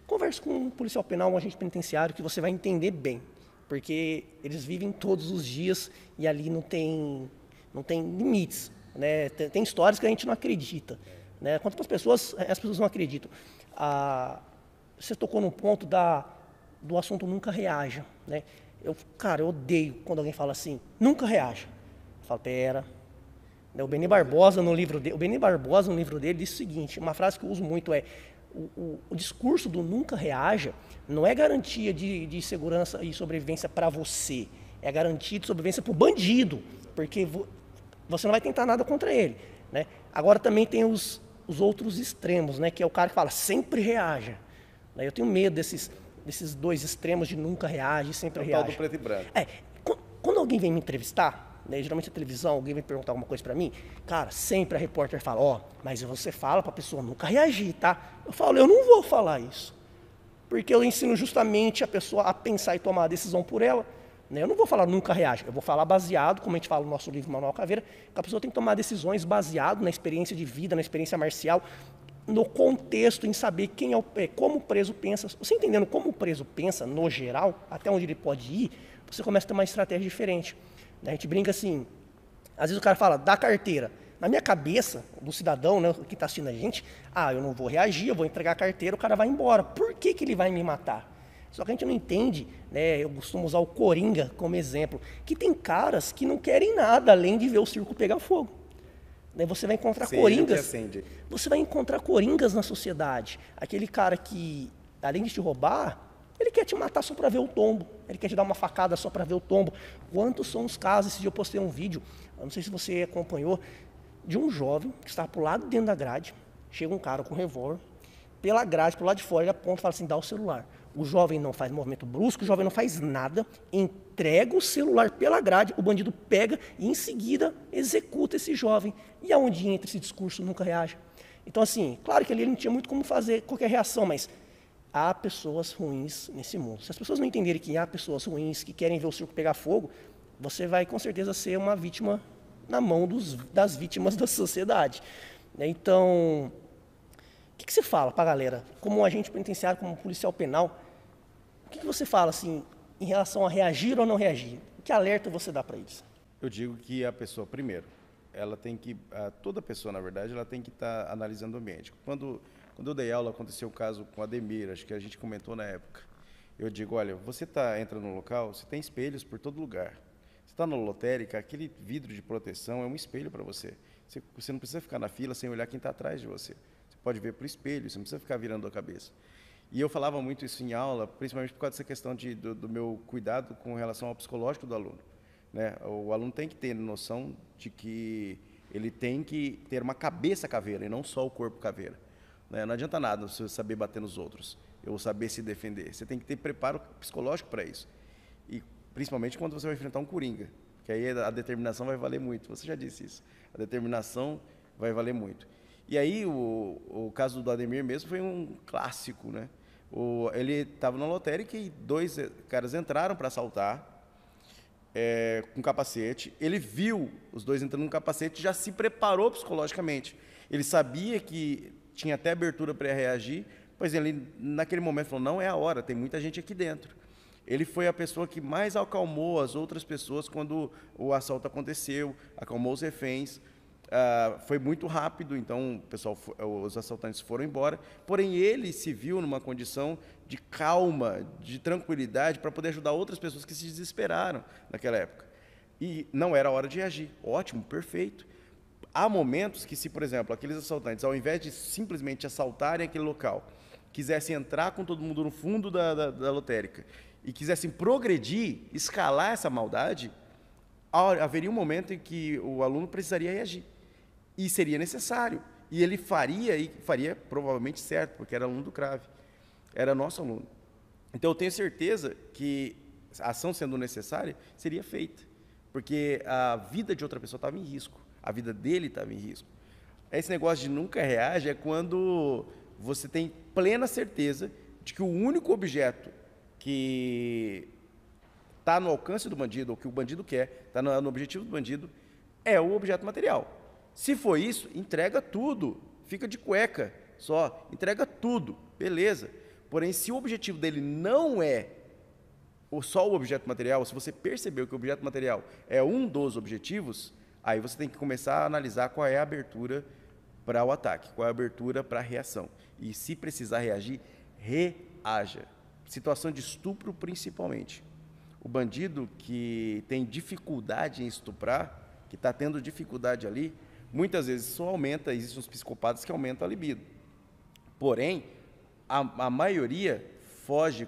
converse com um policial penal, um agente penitenciário, que você vai entender bem. Porque eles vivem todos os dias e ali não tem limites. Né? Tem histórias que a gente não acredita. Né? Quanto para as pessoas não acreditam. Você tocou num ponto do assunto nunca reaja. Né? Eu odeio quando alguém fala assim, nunca reaja. Eu falo, pera. O Beni Barbosa, no livro dele, diz o seguinte, uma frase que eu uso muito é, o discurso do nunca reaja não é garantia de segurança e sobrevivência para você, é garantia de sobrevivência para o bandido, porque você não vai tentar nada contra ele. Né? Agora também tem os outros extremos, né? Que é o cara que fala, sempre reaja. Eu tenho medo desses dois extremos de nunca reage, sempre reage. É o tal do preto e branco. Quando alguém vem me entrevistar, né, geralmente a televisão, alguém vem perguntar alguma coisa pra mim, cara, sempre a repórter fala, mas você fala pra pessoa nunca reagir, tá? Eu falo, eu não vou falar isso, porque eu ensino justamente a pessoa a pensar e tomar a decisão por ela, né? Eu não vou falar nunca reage, eu vou falar baseado, como a gente fala no nosso livro Manual Caveira, que a pessoa tem que tomar decisões baseado na experiência de vida, na experiência marcial, no contexto, em saber como o preso pensa. Você entendendo como o preso pensa, no geral, até onde ele pode ir, você começa a ter uma estratégia diferente. A gente brinca assim, às vezes o cara fala, dá carteira. Na minha cabeça, do cidadão, né, que está assistindo a gente, eu não vou reagir, eu vou entregar a carteira, o cara vai embora. Por que ele vai me matar? Só que a gente não entende, né, eu costumo usar o Coringa como exemplo, que tem caras que não querem nada além de ver o circo pegar fogo. Você vai encontrar coringas. Você vai encontrar coringas na sociedade. Aquele cara que, além de te roubar, ele quer te matar só para ver o tombo. Ele quer te dar uma facada só para ver o tombo. Quantos são os casos? Esse dia eu postei um vídeo, eu não sei se você acompanhou, de um jovem que estava pro lado dentro da grade. Chega um cara com um revólver, pela grade, pro lado de fora, ele aponta e fala assim, dá o celular. O jovem não faz movimento brusco, o jovem não faz nada, entrega o celular pela grade, o bandido pega e em seguida executa esse jovem. E aonde entra esse discurso nunca reage? Então assim, claro que ali ele não tinha muito como fazer qualquer reação, mas há pessoas ruins nesse mundo. Se as pessoas não entenderem que há pessoas ruins que querem ver o circo pegar fogo, você vai com certeza ser uma vítima na mão das vítimas da sociedade. Então, o que você fala para a galera, como um agente penitenciário, como um policial penal, o que você fala assim, em relação a reagir ou não reagir? Que alerta você dá para eles? Eu digo que a pessoa, primeiro, ela tem que, toda pessoa, na verdade, ela tem que estar analisando o ambiente. Quando eu dei aula, aconteceu o caso com a Ademir, acho que a gente comentou na época. Eu digo, olha, você entra no local, você tem espelhos por todo lugar. Você está na lotérica, aquele vidro de proteção é um espelho para você. Você não precisa ficar na fila sem olhar quem está atrás de você. Você pode ver para o espelho, você não precisa ficar virando a cabeça. E eu falava muito isso em aula, principalmente por causa dessa questão do meu cuidado com relação ao psicológico do aluno. Né? O aluno tem que ter noção de que ele tem que ter uma cabeça caveira e não só o corpo caveira. Né? Não adianta nada você saber bater nos outros, ou saber se defender. Você tem que ter preparo psicológico para isso. E principalmente quando você vai enfrentar um coringa, que aí a determinação vai valer muito. Você já disse isso. A determinação vai valer muito. E aí o caso do Ademir mesmo foi um clássico, né? Ele estava na lotérica e dois caras entraram para assaltar com capacete. Ele viu os dois entrando com capacete e já se preparou psicologicamente. Ele sabia que tinha até abertura para reagir, pois ele, naquele momento, falou, não é a hora, tem muita gente aqui dentro. Ele foi a pessoa que mais acalmou as outras pessoas quando o assalto aconteceu, acalmou os reféns. Foi muito rápido, então os assaltantes foram embora, porém ele se viu numa condição de calma, de tranquilidade, para poder ajudar outras pessoas que se desesperaram naquela época. E não era a hora de agir. Ótimo, perfeito. Há momentos que, se, por exemplo, aqueles assaltantes, ao invés de simplesmente assaltarem aquele local, quisessem entrar com todo mundo no fundo da lotérica e quisessem progredir, escalar essa maldade, haveria um momento em que o aluno precisaria reagir. E seria necessário. E ele faria provavelmente certo, porque era aluno do CRAV. era nosso aluno. Então, eu tenho certeza que a ação sendo necessária seria feita, porque a vida de outra pessoa estava em risco, a vida dele estava em risco. Esse negócio de nunca reage é quando você tem plena certeza de que o único objeto que está no alcance do bandido, ou que o bandido quer, está no objetivo do bandido, é o objeto material. Se for isso, entrega tudo, fica de cueca só, entrega tudo, beleza. Porém, se o objetivo dele não é só o objeto material, se você percebeu que o objeto material é um dos objetivos, aí você tem que começar a analisar qual é a abertura para o ataque, qual é a abertura para a reação. E se precisar reagir, reaja. Situação de estupro, principalmente. O bandido que tem dificuldade em estuprar, que está tendo dificuldade ali, muitas vezes só aumenta, existem os psicopatas que aumentam a libido. Porém, a maioria foge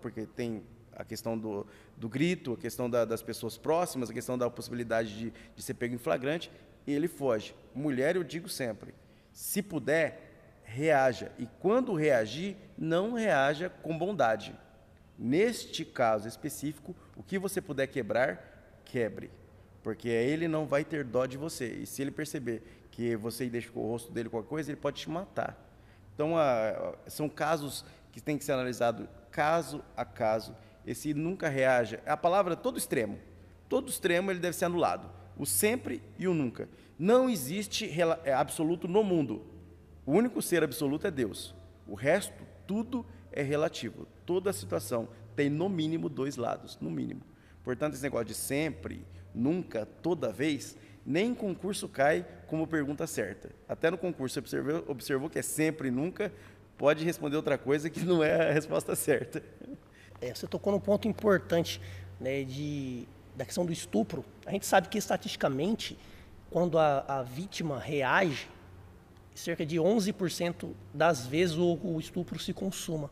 porque tem a questão do grito, a questão das pessoas próximas, a questão da possibilidade de ser pego em flagrante, e ele foge. Mulher, eu digo sempre, se puder, reaja. E quando reagir, não reaja com bondade. Neste caso específico, o que você puder quebrar, quebre. Porque ele não vai ter dó de você. E se ele perceber que você identificou o rosto dele com qualquer coisa, ele pode te matar. Então, são casos que tem que ser analisado caso a caso. Esse nunca reaja. A palavra todo extremo. Todo extremo ele deve ser anulado. O sempre e o nunca. Não existe absoluto no mundo. O único ser absoluto é Deus. O resto, tudo é relativo. Toda situação tem no mínimo dois lados. No mínimo. Portanto, esse negócio de sempre, nunca, toda vez, nem em concurso cai como pergunta certa. Até no concurso você observou que é sempre, nunca, pode responder outra coisa que não é a resposta certa. Você tocou num ponto importante, né, da questão do estupro. A gente sabe que, estatisticamente, quando a vítima reage, cerca de 11% das vezes o estupro se consuma.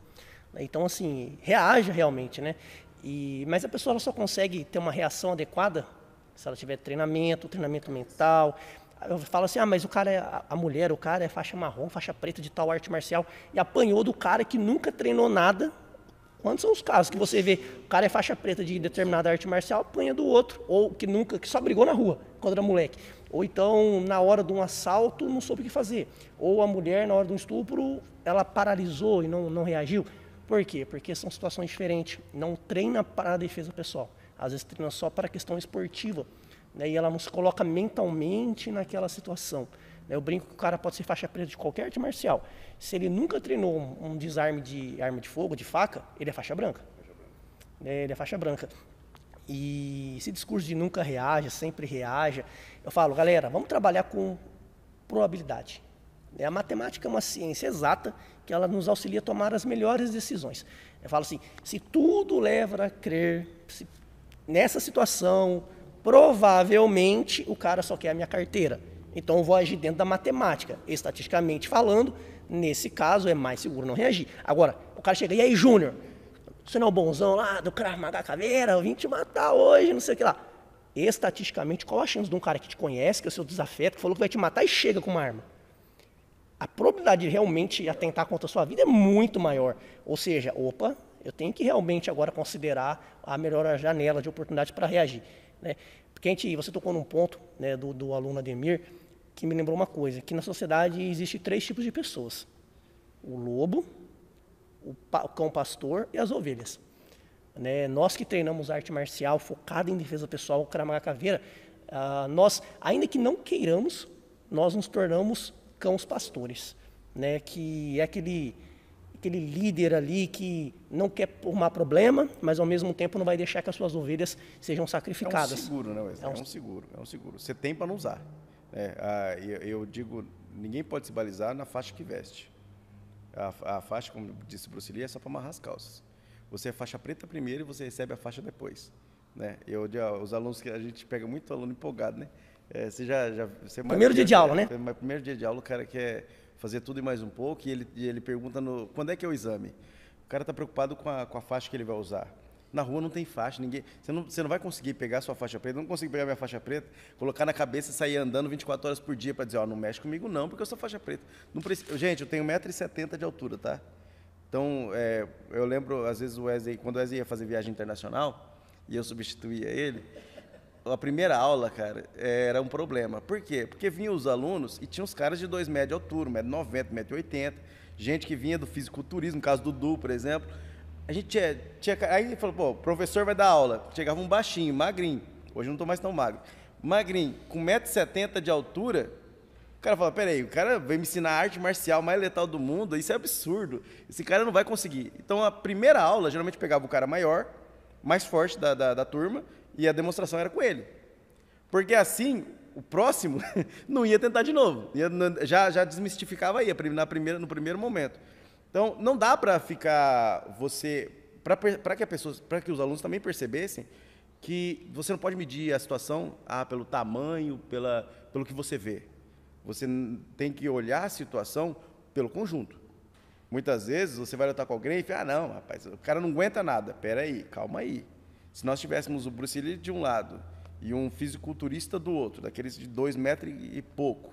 Então, assim, reaja realmente, né? Mas a pessoa ela só consegue ter uma reação adequada se ela tiver treinamento mental. Eu falo assim, mas o cara a mulher, o cara é faixa marrom, faixa preta de tal arte marcial e apanhou do cara que nunca treinou nada. Quantos são os casos que você vê, o cara é faixa preta de determinada arte marcial, apanha do outro, ou que só brigou na rua quando era moleque. Ou então, na hora de um assalto, não soube o que fazer. Ou a mulher, na hora de um estupro, ela paralisou e não reagiu. Por quê? Porque são situações diferentes. Não treina para a defesa pessoal. Às vezes treina só para a questão esportiva. Né? E ela não se coloca mentalmente naquela situação. Eu brinco que o cara pode ser faixa preta de qualquer arte marcial. Se ele nunca treinou um desarme de arma de fogo, de faca, ele é faixa branca. Ele é faixa branca. E esse discurso de nunca reaja, sempre reaja, eu falo, galera, vamos trabalhar com probabilidade. A matemática é uma ciência exata que ela nos auxilia a tomar as melhores decisões. Eu falo assim, se tudo leva a crer, nessa situação, provavelmente o cara só quer a minha carteira. Então eu vou agir dentro da matemática. Estatisticamente falando, nesse caso é mais seguro não reagir. Agora, o cara chega, e aí, Júnior? Você não é o bonzão lá do Krav Maga Caveira? Eu vim te matar hoje, não sei o que lá. Estatisticamente, qual a chance de um cara que te conhece, que é o seu desafeto, que falou que vai te matar e chega com uma arma? A probabilidade de realmente atentar contra a sua vida é muito maior. Ou seja, eu tenho que realmente agora considerar a melhor janela de oportunidade para reagir. Né? Porque você tocou num ponto, né, do aluno Ademir, que me lembrou uma coisa, que na sociedade existe 3 tipos de pessoas. O lobo, o cão pastor e as ovelhas. Né? Nós que treinamos arte marcial focada em defesa pessoal, o Krav Maga Caveira, nós, ainda que não queiramos, nós nos tornamos cães pastores. Né? Que é aquele líder ali que não quer formar problema, mas ao mesmo tempo não vai deixar que as suas ovelhas sejam sacrificadas. É um seguro, né, Wesley? É um seguro. Você tem para não usar. Eu digo, ninguém pode se balizar na faixa que veste. A faixa, como disse o Bruce Lee, é só para amarrar as calças. Você é faixa preta primeiro e você recebe a faixa depois. Né? Os alunos, que a gente pega muito aluno empolgado, né? Você primeiro dia de aula, né? Primeiro dia de aula, o cara quer fazer tudo e mais um pouco, e ele pergunta quando é que é o exame. O cara está preocupado com a faixa que ele vai usar. Na rua não tem faixa, você não vai conseguir pegar a sua faixa preta, eu não consigo pegar a minha faixa preta, colocar na cabeça e sair andando 24 horas por dia para dizer, não mexe comigo não, porque eu sou faixa preta. Não precisa, gente, eu tenho 1,70 m de altura, tá? Então, eu lembro, às vezes, quando o Wesley ia fazer viagem internacional, e eu substituía ele, a primeira aula, cara, era um problema. Por quê? Porque vinham os alunos e tinha os caras de 2 metros de altura, 1,90 m, 1,80 m, gente que vinha do fisiculturismo, no caso do Dudu, por exemplo. A gente tinha aí ele falou, pô, o professor vai dar aula. Chegava um baixinho, magrinho, hoje eu não estou mais tão magro, magrinho, com 1,70 m de altura. O cara fala, peraí, o cara veio me ensinar a arte marcial mais letal do mundo, isso é absurdo, esse cara não vai conseguir. Então, a primeira aula, geralmente pegava o cara maior, mais forte da turma, e a demonstração era com ele. Porque assim, o próximo não ia tentar de novo, já desmistificava aí no primeiro momento. Então, não dá para ficar para que os alunos também percebessem que você não pode medir a situação pelo tamanho, pelo que você vê. Você tem que olhar a situação pelo conjunto. Muitas vezes você vai lutar com alguém e fala, não, rapaz, o cara não aguenta nada. Pera aí, calma aí. Se nós tivéssemos o Bruce Lee de um lado e um fisiculturista do outro, daqueles de 2 metros e pouco,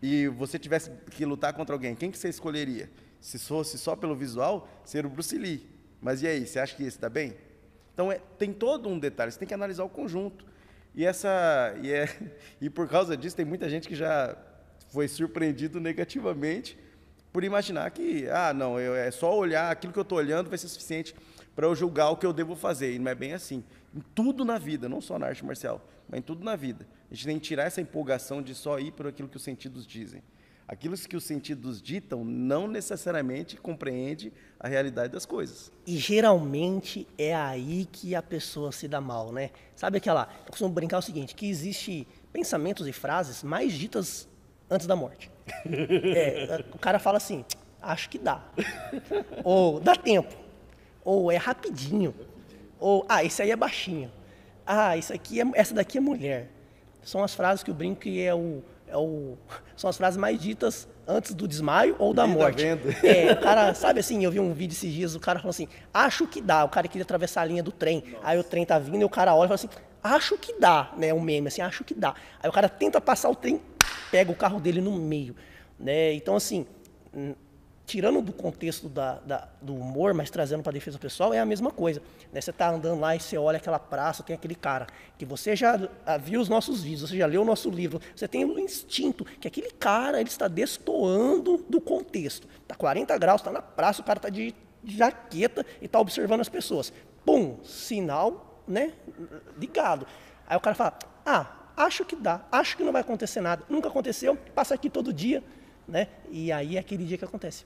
e você tivesse que lutar contra alguém, quem que você escolheria? Se fosse só pelo visual, seria o Bruce Lee. Mas e aí, você acha que esse está bem? Então, tem todo um detalhe, você tem que analisar o conjunto. E por causa disso, tem muita gente que já foi surpreendido negativamente por imaginar que, não, é só olhar, aquilo que eu estou olhando vai ser suficiente para eu julgar o que eu devo fazer. E não é bem assim. Em tudo na vida, não só na arte marcial, mas em tudo na vida. A gente tem que tirar essa empolgação de só ir por aquilo que os sentidos dizem. Aquilo que os sentidos ditam não necessariamente compreende a realidade das coisas. E geralmente é aí que a pessoa se dá mal, né? Sabe eu costumo brincar o seguinte, que existe pensamentos e frases mais ditas antes da morte. O cara fala assim, acho que dá. Ou dá tempo. Ou é rapidinho. Ou, esse aí é baixinho. Essa daqui é mulher. São as frases que eu brinco que são as frases mais ditas antes do desmaio ou da morte. O cara, sabe assim, eu vi um vídeo esses dias, o cara falou assim, acho que dá. O cara queria atravessar a linha do trem. Nossa. Aí o trem tá vindo e o cara olha e fala assim, acho que dá, né? Um meme assim, acho que dá. Aí o cara tenta passar o trem, pega o carro dele no meio, né? Então, assim, tirando do contexto do humor, mas trazendo para a defesa pessoal, é a mesma coisa. Né? Você está andando lá e você olha aquela praça, tem aquele cara que você já viu os nossos vídeos, você já leu o nosso livro, você tem o instinto que aquele cara ele está destoando do contexto. Está 40 graus, está na praça, o cara está de jaqueta e está observando as pessoas. Pum, sinal, né, ligado. Aí o cara fala, acho que dá, acho que não vai acontecer nada. Nunca aconteceu, passa aqui todo dia. Né? E aí é aquele dia que acontece.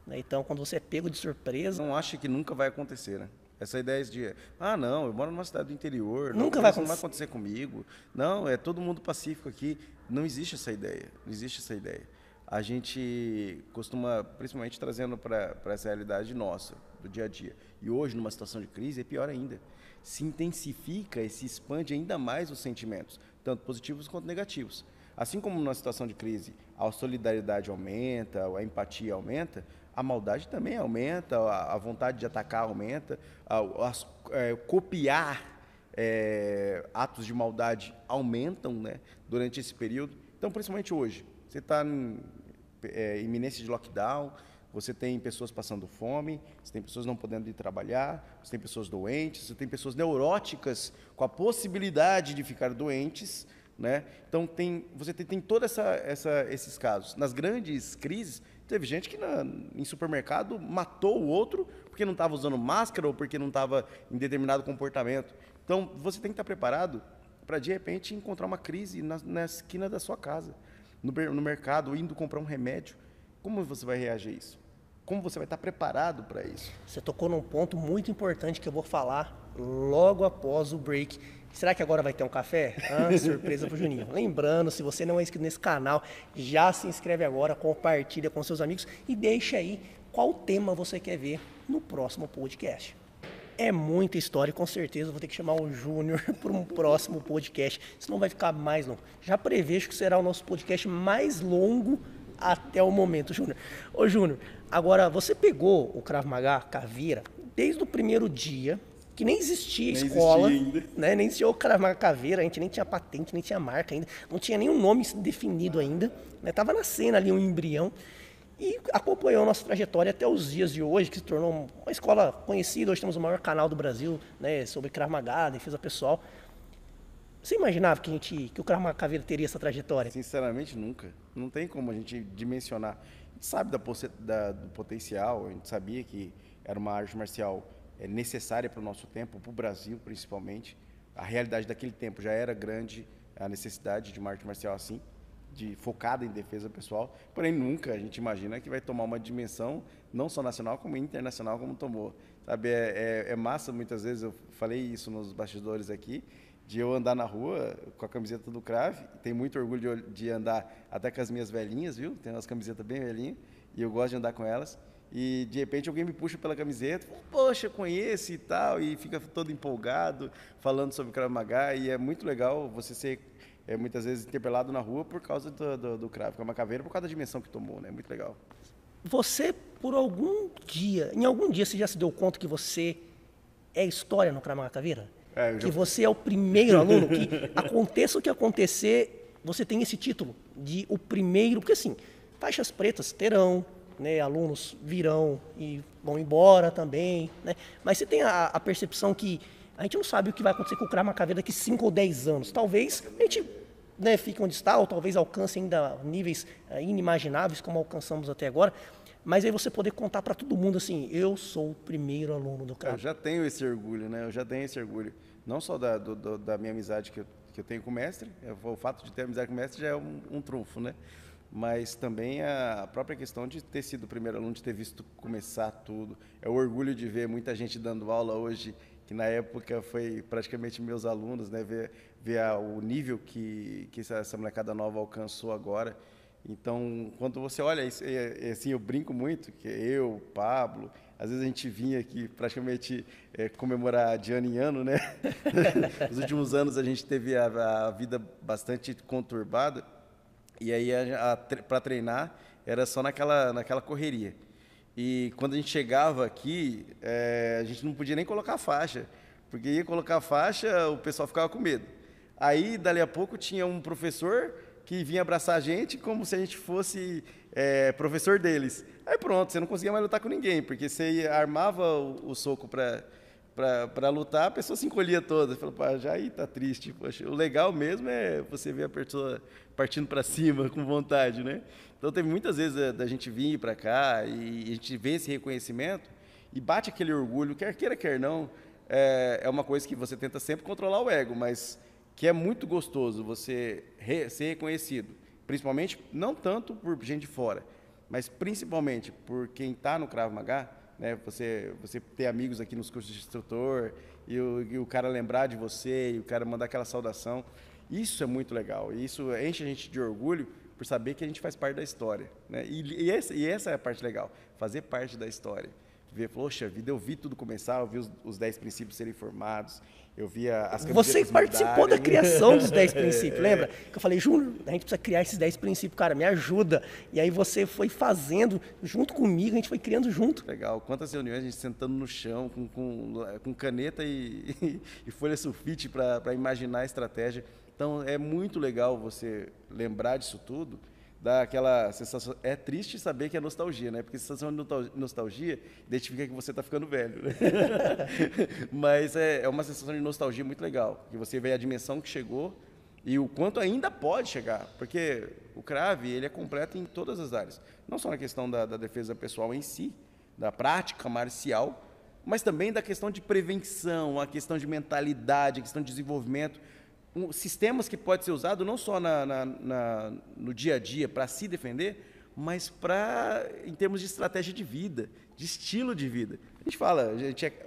Então, quando você é pego de surpresa... Não acha que nunca vai acontecer, né? Essa ideia de, não, eu moro numa cidade do interior, nunca não vai acontecer comigo. Não, é todo mundo pacífico aqui. Não existe essa ideia, não existe essa ideia. A gente costuma, principalmente trazendo para essa realidade nossa, do dia a dia. E hoje, numa situação de crise, é pior ainda. Se intensifica e se expande ainda mais os sentimentos, tanto positivos quanto negativos. Assim como numa situação de crise, a solidariedade aumenta, a empatia aumenta, a maldade também aumenta, a vontade de atacar aumenta, copiar atos de maldade aumentam, né, durante esse período. Então, principalmente hoje, você está em iminência de lockdown, você tem pessoas passando fome, você tem pessoas não podendo ir trabalhar, você tem pessoas doentes, você tem pessoas neuróticas com a possibilidade de ficar doentes, né? Então, você tem todos esses casos. Nas grandes crises, teve gente que em supermercado matou o outro porque não estava usando máscara ou porque não estava em determinado comportamento. Então, você tem que estar preparado para, de repente, encontrar uma crise na esquina da sua casa, no mercado, indo comprar um remédio. Como você vai reagir a isso? Como você vai estar preparado para isso? Você tocou num ponto muito importante que eu vou falar logo após o break. Será que agora vai ter um café? Surpresa pro Juninho. Lembrando, se você não é inscrito nesse canal, já se inscreve agora, compartilha com seus amigos e deixa aí qual tema você quer ver no próximo podcast. É muita história e com certeza eu vou ter que chamar o Júnior para um próximo podcast, senão vai ficar mais longo. Já prevejo que será o nosso podcast mais longo até o momento, Júnior. Ô, Júnior, agora você pegou o Krav Maga, Caveira, desde o primeiro dia, que nem existia escola, né? Nem existia o Krav Maga Caveira, a gente nem tinha patente, nem tinha marca ainda, não tinha nenhum nome definido ainda, né? Tava nascendo ali um embrião. e acompanhou a nossa trajetória até os dias de hoje, que se tornou uma escola conhecida. Hoje temos o maior canal do Brasil, né, sobre Krav Maga, defesa pessoal. Você imaginava que o Krav Maga Caveira teria essa trajetória? Sinceramente, nunca. Não tem como a gente dimensionar. A gente sabe do potencial, a gente sabia que era uma arte marcial necessária para o nosso tempo, para o Brasil principalmente. A realidade daquele tempo já era grande, a necessidade de uma arte marcial assim, focada em defesa pessoal, porém nunca a gente imagina que vai tomar uma dimensão não só nacional como internacional como tomou. Sabe, é massa, muitas vezes, eu falei isso nos bastidores aqui, de eu andar na rua com a camiseta do Krav, tenho muito orgulho de andar até com as minhas velhinhas, viu? Tem umas camisetas bem velhinhas, e eu gosto de andar com elas, e de repente alguém me puxa pela camiseta, poxa, conheço e tal, e fica todo empolgado, falando sobre Krav Maga, e é muito legal você ser, muitas vezes, interpelado na rua por causa do Krav Maga Caveira, por causa da dimensão que tomou, né? Muito legal. Você, em algum dia você já se deu conta que você é história no Krav Maga Caveira? Que você é o primeiro aluno, que aconteça o que acontecer, você tem esse título de o primeiro, porque assim, faixas pretas terão, né, alunos virão e vão embora também, né, mas você tem a percepção que a gente não sabe o que vai acontecer com o Krav Maga Caveira daqui 5 ou 10 anos, talvez a gente, né, fique onde está, ou talvez alcance ainda níveis inimagináveis como alcançamos até agora, mas aí você poder contar para todo mundo assim, eu sou o primeiro aluno do Krav. Eu já tenho esse orgulho, né? Eu já tenho esse orgulho. Não só da minha amizade que eu tenho com o mestre, o fato de ter amizade com o mestre já é um trunfo, né? Mas também a própria questão de ter sido o primeiro aluno, de ter visto começar tudo. É o orgulho de ver muita gente dando aula hoje, que na época foi praticamente meus alunos, né? Ver o nível que essa molecada nova alcançou agora. Então, quando você olha, assim, eu brinco muito, que eu, Pablo, às vezes a gente vinha aqui praticamente comemorar de ano em ano, né? Nos últimos anos a gente teve a vida bastante conturbada, e aí para treinar era só naquela correria. E quando a gente chegava aqui, a gente não podia nem colocar faixa, porque ia colocar faixa, o pessoal ficava com medo. Aí, dali a pouco, tinha um professor que vinha abraçar a gente como se a gente fosse professor deles. Aí pronto, você não conseguia mais lutar com ninguém, porque você armava o soco para lutar, a pessoa se encolhia toda. Falou, pá, já aí tá triste. Poxa, o legal mesmo é você ver a pessoa partindo para cima com vontade, né? Então teve muitas vezes da gente vir para cá e a gente vê esse reconhecimento e bate aquele orgulho, quer queira, quer não, é uma coisa que você tenta sempre controlar o ego, mas que é muito gostoso você ser reconhecido, principalmente não tanto por gente de fora, mas principalmente por quem está no Krav Maga, né? Você ter amigos aqui nos cursos de instrutor e o cara lembrar de você e o cara mandar aquela saudação, isso é muito legal, e isso enche a gente de orgulho por saber que a gente faz parte da história, né? E essa é a parte legal, fazer parte da história. Ver, poxa vida, eu vi tudo começar, eu vi os 10 princípios serem formados, eu vi as camisetas Você participou da criação dos 10 princípios, lembra? Que eu falei, Júnior, a gente precisa criar esses 10 princípios, cara, me ajuda. E aí você foi fazendo junto comigo, a gente foi criando junto. Legal, quantas reuniões a gente sentando no chão com caneta e folha sulfite para imaginar a estratégia. Então é muito legal você lembrar disso tudo, dá aquela sensação. É triste saber que é nostalgia, né? Porque a sensação de nostalgia identifica que você está ficando velho, né? Mas é uma sensação de nostalgia muito legal, que você vê a dimensão que chegou e o quanto ainda pode chegar, porque o Krav, ele é completo em todas as áreas, não só na questão da defesa pessoal em si, da prática marcial, mas também da questão de prevenção, a questão de mentalidade, a questão de desenvolvimento, sistemas que pode ser usado não só no dia a dia para se defender, mas em termos de estratégia de vida, de estilo de vida. A gente fala,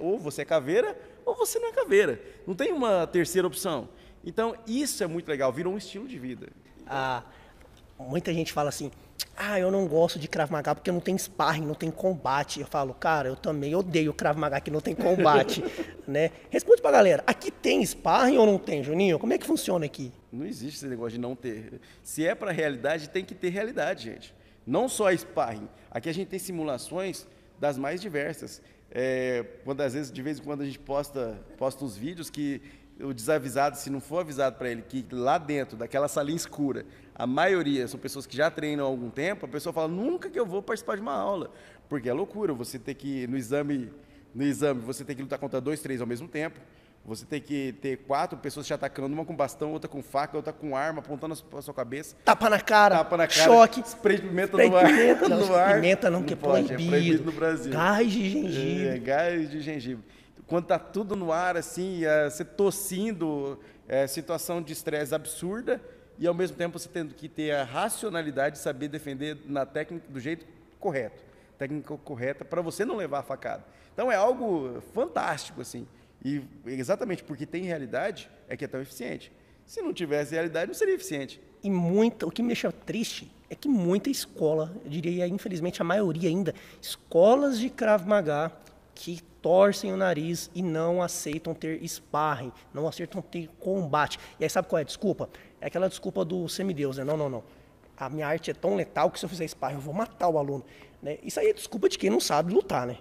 ou você é caveira ou você não é caveira. Não tem uma terceira opção. Então, isso é muito legal, virou um estilo de vida. Muita gente fala assim, eu não gosto de Krav Maga porque não tem sparring, não tem combate. Eu falo, cara, eu também odeio Krav Maga que não tem combate, né? Responde pra galera, aqui tem sparring ou não tem, Juninho? Como é que funciona aqui? Não existe esse negócio de não ter. Se é pra realidade, tem que ter realidade, gente. Não só sparring. Aqui a gente tem simulações das mais diversas. Às vezes, de vez em quando, a gente posta uns vídeos que o desavisado, se não for avisado para ele que lá dentro daquela salinha escura, a maioria são pessoas que já treinam há algum tempo, a pessoa fala, nunca que eu vou participar de uma aula. Porque é loucura, você ter que, no exame, você tem que lutar contra 2, 3 ao mesmo tempo, você tem que ter 4 pessoas te atacando, uma com bastão, outra com faca, outra com arma, apontando a sua cabeça. Tapa na cara, choque, spray de pimenta no ar. Pimenta não, que é proibido. É proibido no Brasil. Gás de gengibre. Gás de gengibre. Quando tá tudo no ar, assim, você tossindo, situação de estresse absurda, e ao mesmo tempo você tendo que ter a racionalidade de saber defender na técnica do jeito correto. Técnica correta para você não levar a facada. Então é algo fantástico, assim. E exatamente porque tem realidade é que é tão eficiente. Se não tivesse realidade, não seria eficiente. E o que me deixa triste é que muita escola, eu diria infelizmente a maioria ainda, escolas de Krav Maga que torcem o nariz e não aceitam ter sparring, não aceitam ter combate. E aí sabe qual é a desculpa? É aquela desculpa do semideus, né? Não. A minha arte é tão letal que se eu fizer sparring eu vou matar o aluno. Né? Isso aí é desculpa de quem não sabe lutar, né?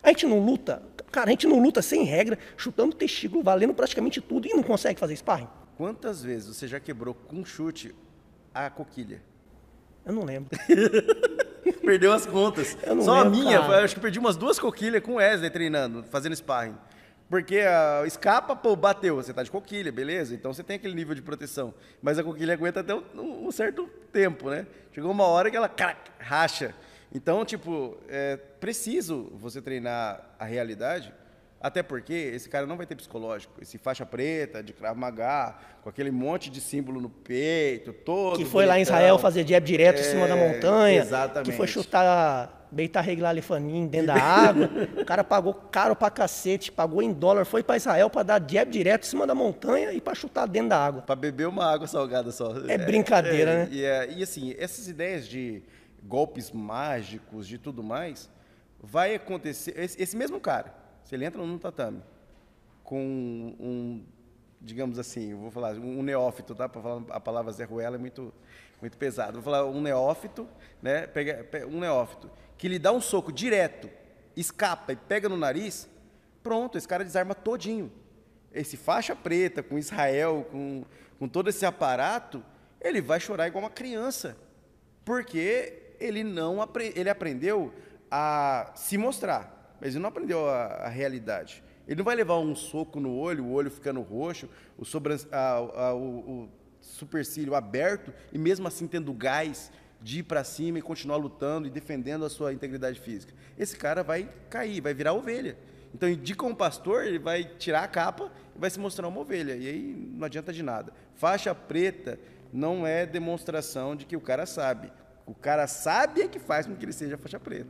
A gente não luta, cara, a gente não luta sem regra, chutando testículo, valendo praticamente tudo e não consegue fazer sparring. Quantas vezes você já quebrou com chute a coquilha? Eu não lembro. Perdeu as contas. Só a minha, acho que perdi umas 2 coquilhas com o Wesley treinando, fazendo sparring. Porque escapa, pô, bateu, você tá de coquilha, beleza? Então você tem aquele nível de proteção. Mas a coquilha aguenta até um certo tempo, né? Chegou uma hora que ela racha. Então, tipo, é preciso você treinar a realidade, até porque esse cara não vai ter psicológico. Esse faixa preta, de Krav Maga, com aquele monte de símbolo no peito, todo que foi bonitão. Lá em Israel fazer jab direto em cima da montanha. Exatamente. Que foi chutar Beitar Reglar Lefanim dentro da água. O cara pagou caro pra cacete, pagou em dólar, foi pra Israel pra dar jab direto em cima da montanha e pra chutar dentro da água. Pra beber uma água salgada só. É brincadeira, né? E assim, essas ideias de golpes mágicos, de tudo mais, vai acontecer... Esse mesmo cara, se ele entra num tatame com digamos assim, eu vou falar, um neófito, tá? Para falar a palavra Zé Ruela é muito pesado. Vou falar um neófito, né? Pega um neófito que lhe dá um soco direto, escapa e pega no nariz, pronto, esse cara desarma todinho. Esse faixa preta, com Israel, com todo esse aparato, ele vai chorar igual uma criança, porque ele aprendeu a se mostrar, mas ele não aprendeu a realidade. Ele não vai levar um soco no olho, o olho ficando roxo, o supercílio aberto, e mesmo assim tendo gás de ir para cima e continuar lutando e defendendo a sua integridade física. Esse cara vai cair, vai virar ovelha. Então, de como pastor, ele vai tirar a capa e vai se mostrar uma ovelha. E aí não adianta de nada. Faixa preta não é demonstração de que o cara sabe. O cara sabe é que faz com que ele seja faixa preta.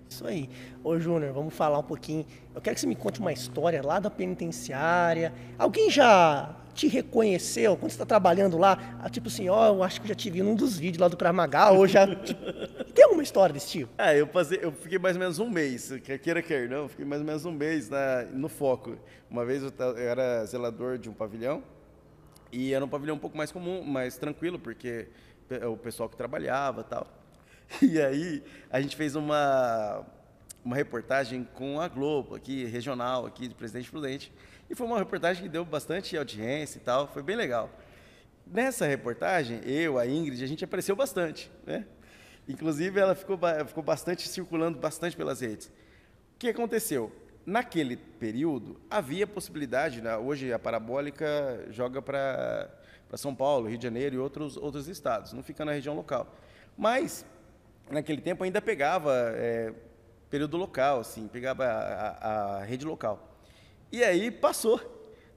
Isso aí. Ô, Júnior, vamos falar um pouquinho. Eu quero que você me conte uma história lá da penitenciária. Alguém já te reconheceu quando você está trabalhando lá? Tipo assim, eu acho que já te vi num dos vídeos lá do Krav Maga, ou já... Tem alguma história desse tipo? Eu fiquei mais ou menos um mês, quer não, fiquei mais ou menos um mês no foco. Uma vez eu era zelador de um pavilhão, e era um pavilhão um pouco mais comum, mais tranquilo, porque o pessoal que trabalhava e tal. E aí, a gente fez uma reportagem com a Globo, aqui, regional, aqui, de Presidente Prudente. E foi uma reportagem que deu bastante audiência e tal, foi bem legal. Nessa reportagem, a Ingrid, a gente apareceu bastante, né? Inclusive, ela ficou bastante, circulando bastante pelas redes. O que aconteceu? Naquele período, havia possibilidade, né? Hoje a Parabólica joga para São Paulo, Rio de Janeiro e outros estados, não fica na região local. Mas... naquele tempo ainda pegava período local, assim, pegava a rede local. E aí passou,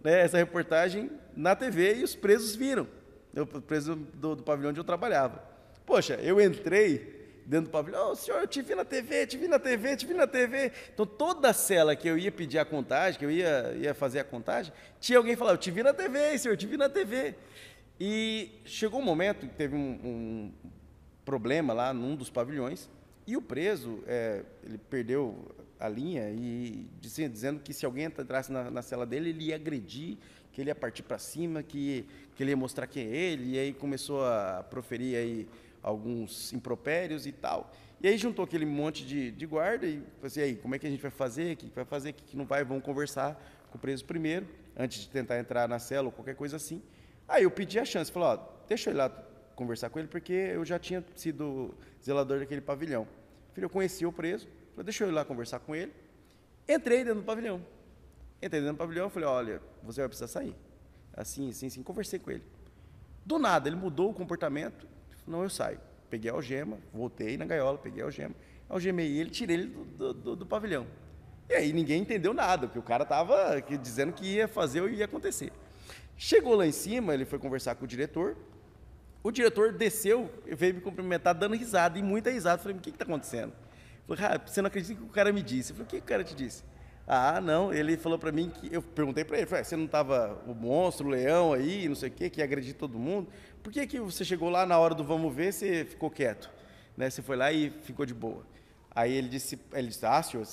né, essa reportagem na TV e os presos viram, o preso do pavilhão onde eu trabalhava. Poxa, eu entrei dentro do pavilhão, senhor, eu te vi na TV, te vi na TV, te vi na TV. Então, toda a cela que eu ia pedir a contagem, que eu ia fazer a contagem, tinha alguém falando, eu te vi na TV, senhor, eu te vi na TV. E chegou um momento que teve um problema lá num dos pavilhões, e o preso, ele perdeu a linha, e dizendo que se alguém entrasse na cela dele, ele ia agredir, que ele ia partir para cima, que ele ia mostrar quem é ele, e aí começou a proferir aí alguns impropérios e tal. E aí juntou aquele monte de guarda, e falou assim, aí, como é que a gente vai fazer? O que vai fazer? O que não vai? Vamos conversar com o preso primeiro, antes de tentar entrar na cela ou qualquer coisa assim. Aí eu pedi a chance, falei, ó, deixa eu ir lá conversar com ele, porque eu já tinha sido zelador daquele pavilhão. Eu conheci o preso, falei, deixa eu ir lá conversar com ele. Entrei dentro do pavilhão. Falei, olha, você vai precisar sair. Assim, conversei com ele. Do nada, ele mudou o comportamento. Não, eu saio. Peguei a algema, voltei na gaiola, peguei a algema, algemei ele, tirei ele do pavilhão. E aí ninguém entendeu nada, porque o cara estava dizendo que ia fazer ou ia acontecer. Chegou lá em cima, ele foi conversar com o diretor desceu e veio me cumprimentar dando risada, e muita risada. Eu falei, o que está acontecendo? Ele falou, você não acredita que o cara me disse? Eu falei, o que o cara te disse? Ah, não, ele falou pra mim que... Eu perguntei pra ele, falei, você não tava o monstro, o leão aí, não sei o quê, que ia agredir todo mundo? Por que você chegou lá na hora do vamos ver, você ficou quieto? Né? Você foi lá e ficou de boa. Aí ele disse, senhor,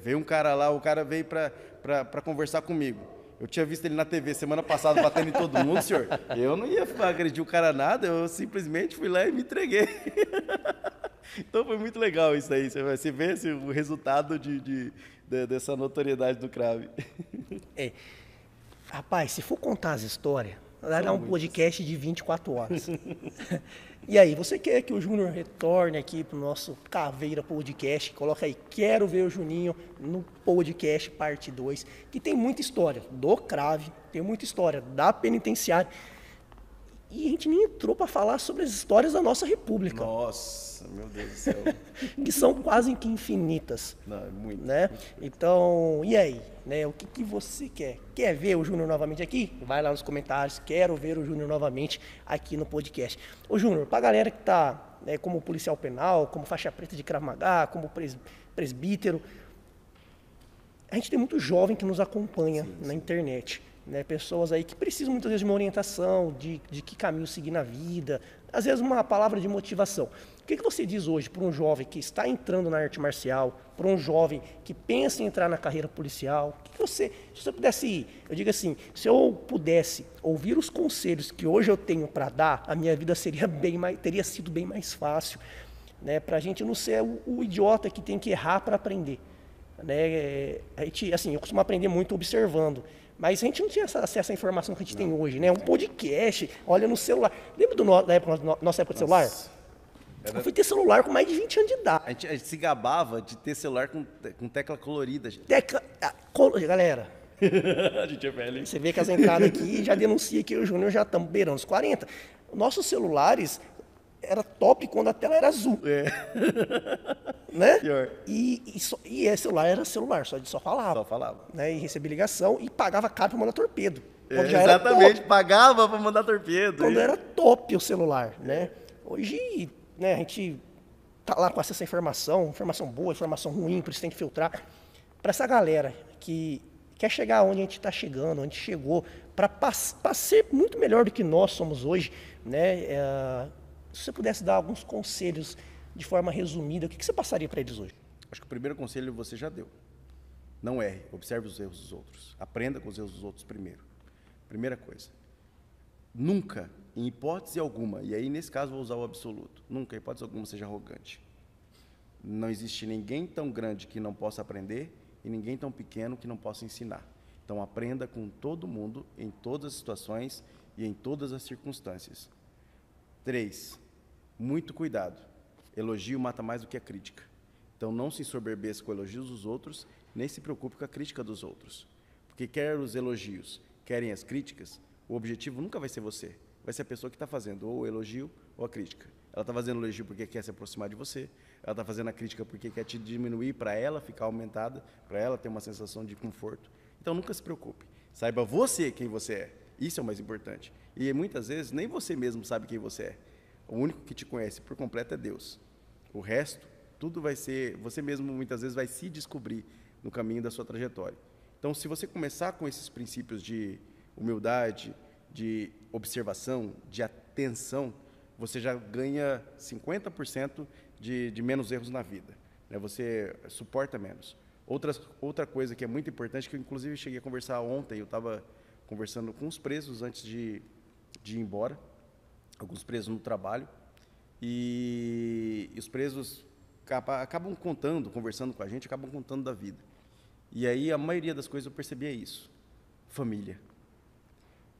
veio um cara lá, o cara veio pra conversar comigo. Eu tinha visto ele na TV semana passada batendo em todo mundo, senhor. Eu não ia agredir o cara nada, eu simplesmente fui lá e me entreguei. Então foi muito legal isso aí, você vê o resultado dessa notoriedade do CRAV. Rapaz, se for contar as histórias, vai dar um podcast de 24 horas. E aí, você quer que o Júnior retorne aqui pro nosso Caveira Podcast? Coloca aí, quero ver o Juninho no podcast parte 2, que tem muita história do CRAV, tem muita história da penitenciária. E a gente nem entrou para falar sobre as histórias da nossa república. Nossa, meu Deus do céu. Que são quase que infinitas. Não, é muito. Né? Então, e aí? Né? O que você quer? Quer ver o Júnior novamente aqui? Vai lá nos comentários. Quero ver o Júnior novamente aqui no podcast. Ô Júnior, para a galera que está como policial penal, como faixa preta de Krav Maga, como presbítero, a gente tem muito jovem que nos acompanha na internet. Né, pessoas aí que precisam muitas vezes de uma orientação, de que caminho seguir na vida, às vezes uma palavra de motivação. O que você diz hoje para um jovem que está entrando na arte marcial, para um jovem que pensa em entrar na carreira policial? Se você pudesse, eu digo assim, se eu pudesse ouvir os conselhos que hoje eu tenho para dar, a minha vida teria sido bem mais fácil, né, para a gente não ser o idiota que tem que errar para aprender. Né? A gente, assim, eu costumo aprender muito observando. Mas a gente não tinha acesso à informação que a gente tem hoje, né? Um podcast, olha no celular. Lembra da nossa época de celular? Eu fui ter celular com mais de 20 anos de idade. A gente se gabava de ter celular com tecla colorida. Galera, A gente é velho, hein? você vê que as entradas aqui já denuncia que eu e o Júnior já estamos beirando os 40. Nossos celulares era top quando a tela era azul. Né? Pior. E celular era celular, só falava. Só falava. Né? E recebia ligação e pagava caro para mandar torpedo. Exatamente, pagava para mandar torpedo. Quando era top o celular, né? Hoje, né, a gente tá lá com acesso à informação boa, informação ruim, por isso tem que filtrar. Para essa galera que quer chegar onde a gente está chegando, onde chegou, para ser muito melhor do que nós somos hoje, né? Se você pudesse dar alguns conselhos de forma resumida, o que você passaria para eles hoje? Acho que o primeiro conselho você já deu. Não erre, observe os erros dos outros. Aprenda com os erros dos outros primeiro. Primeira coisa. Nunca, em hipótese alguma, e aí nesse caso vou usar o absoluto, nunca, em hipótese alguma, seja arrogante. Não existe ninguém tão grande que não possa aprender e ninguém tão pequeno que não possa ensinar. Então aprenda com todo mundo, em todas as situações e em todas as circunstâncias. 3. Muito cuidado. Elogio mata mais do que a crítica. Então não se ensoberbeça com elogios dos outros, nem se preocupe com a crítica dos outros. Porque quer os elogios, querem as críticas, o objetivo nunca vai ser você. Vai ser a pessoa que está fazendo ou o elogio ou a crítica. Ela está fazendo o elogio porque quer se aproximar de você, ela está fazendo a crítica porque quer te diminuir para ela ficar aumentada, para ela ter uma sensação de conforto. Então nunca se preocupe. Saiba você quem você é. Isso é o mais importante. E muitas vezes nem você mesmo sabe quem você é. O único que te conhece por completo é Deus. O resto, tudo vai ser... Você mesmo muitas vezes vai se descobrir no caminho da sua trajetória. Então, se você começar com esses princípios de humildade, de observação, de atenção, você já ganha 50% de menos erros na vida. Né? Você suporta menos. Outra coisa que é muito importante, que eu inclusive cheguei a conversar ontem, eu estava conversando com os presos antes de ir embora, alguns presos no trabalho, e os presos acabam conversando com a gente, acabam contando da vida. E aí a maioria das coisas eu percebia isso. Família.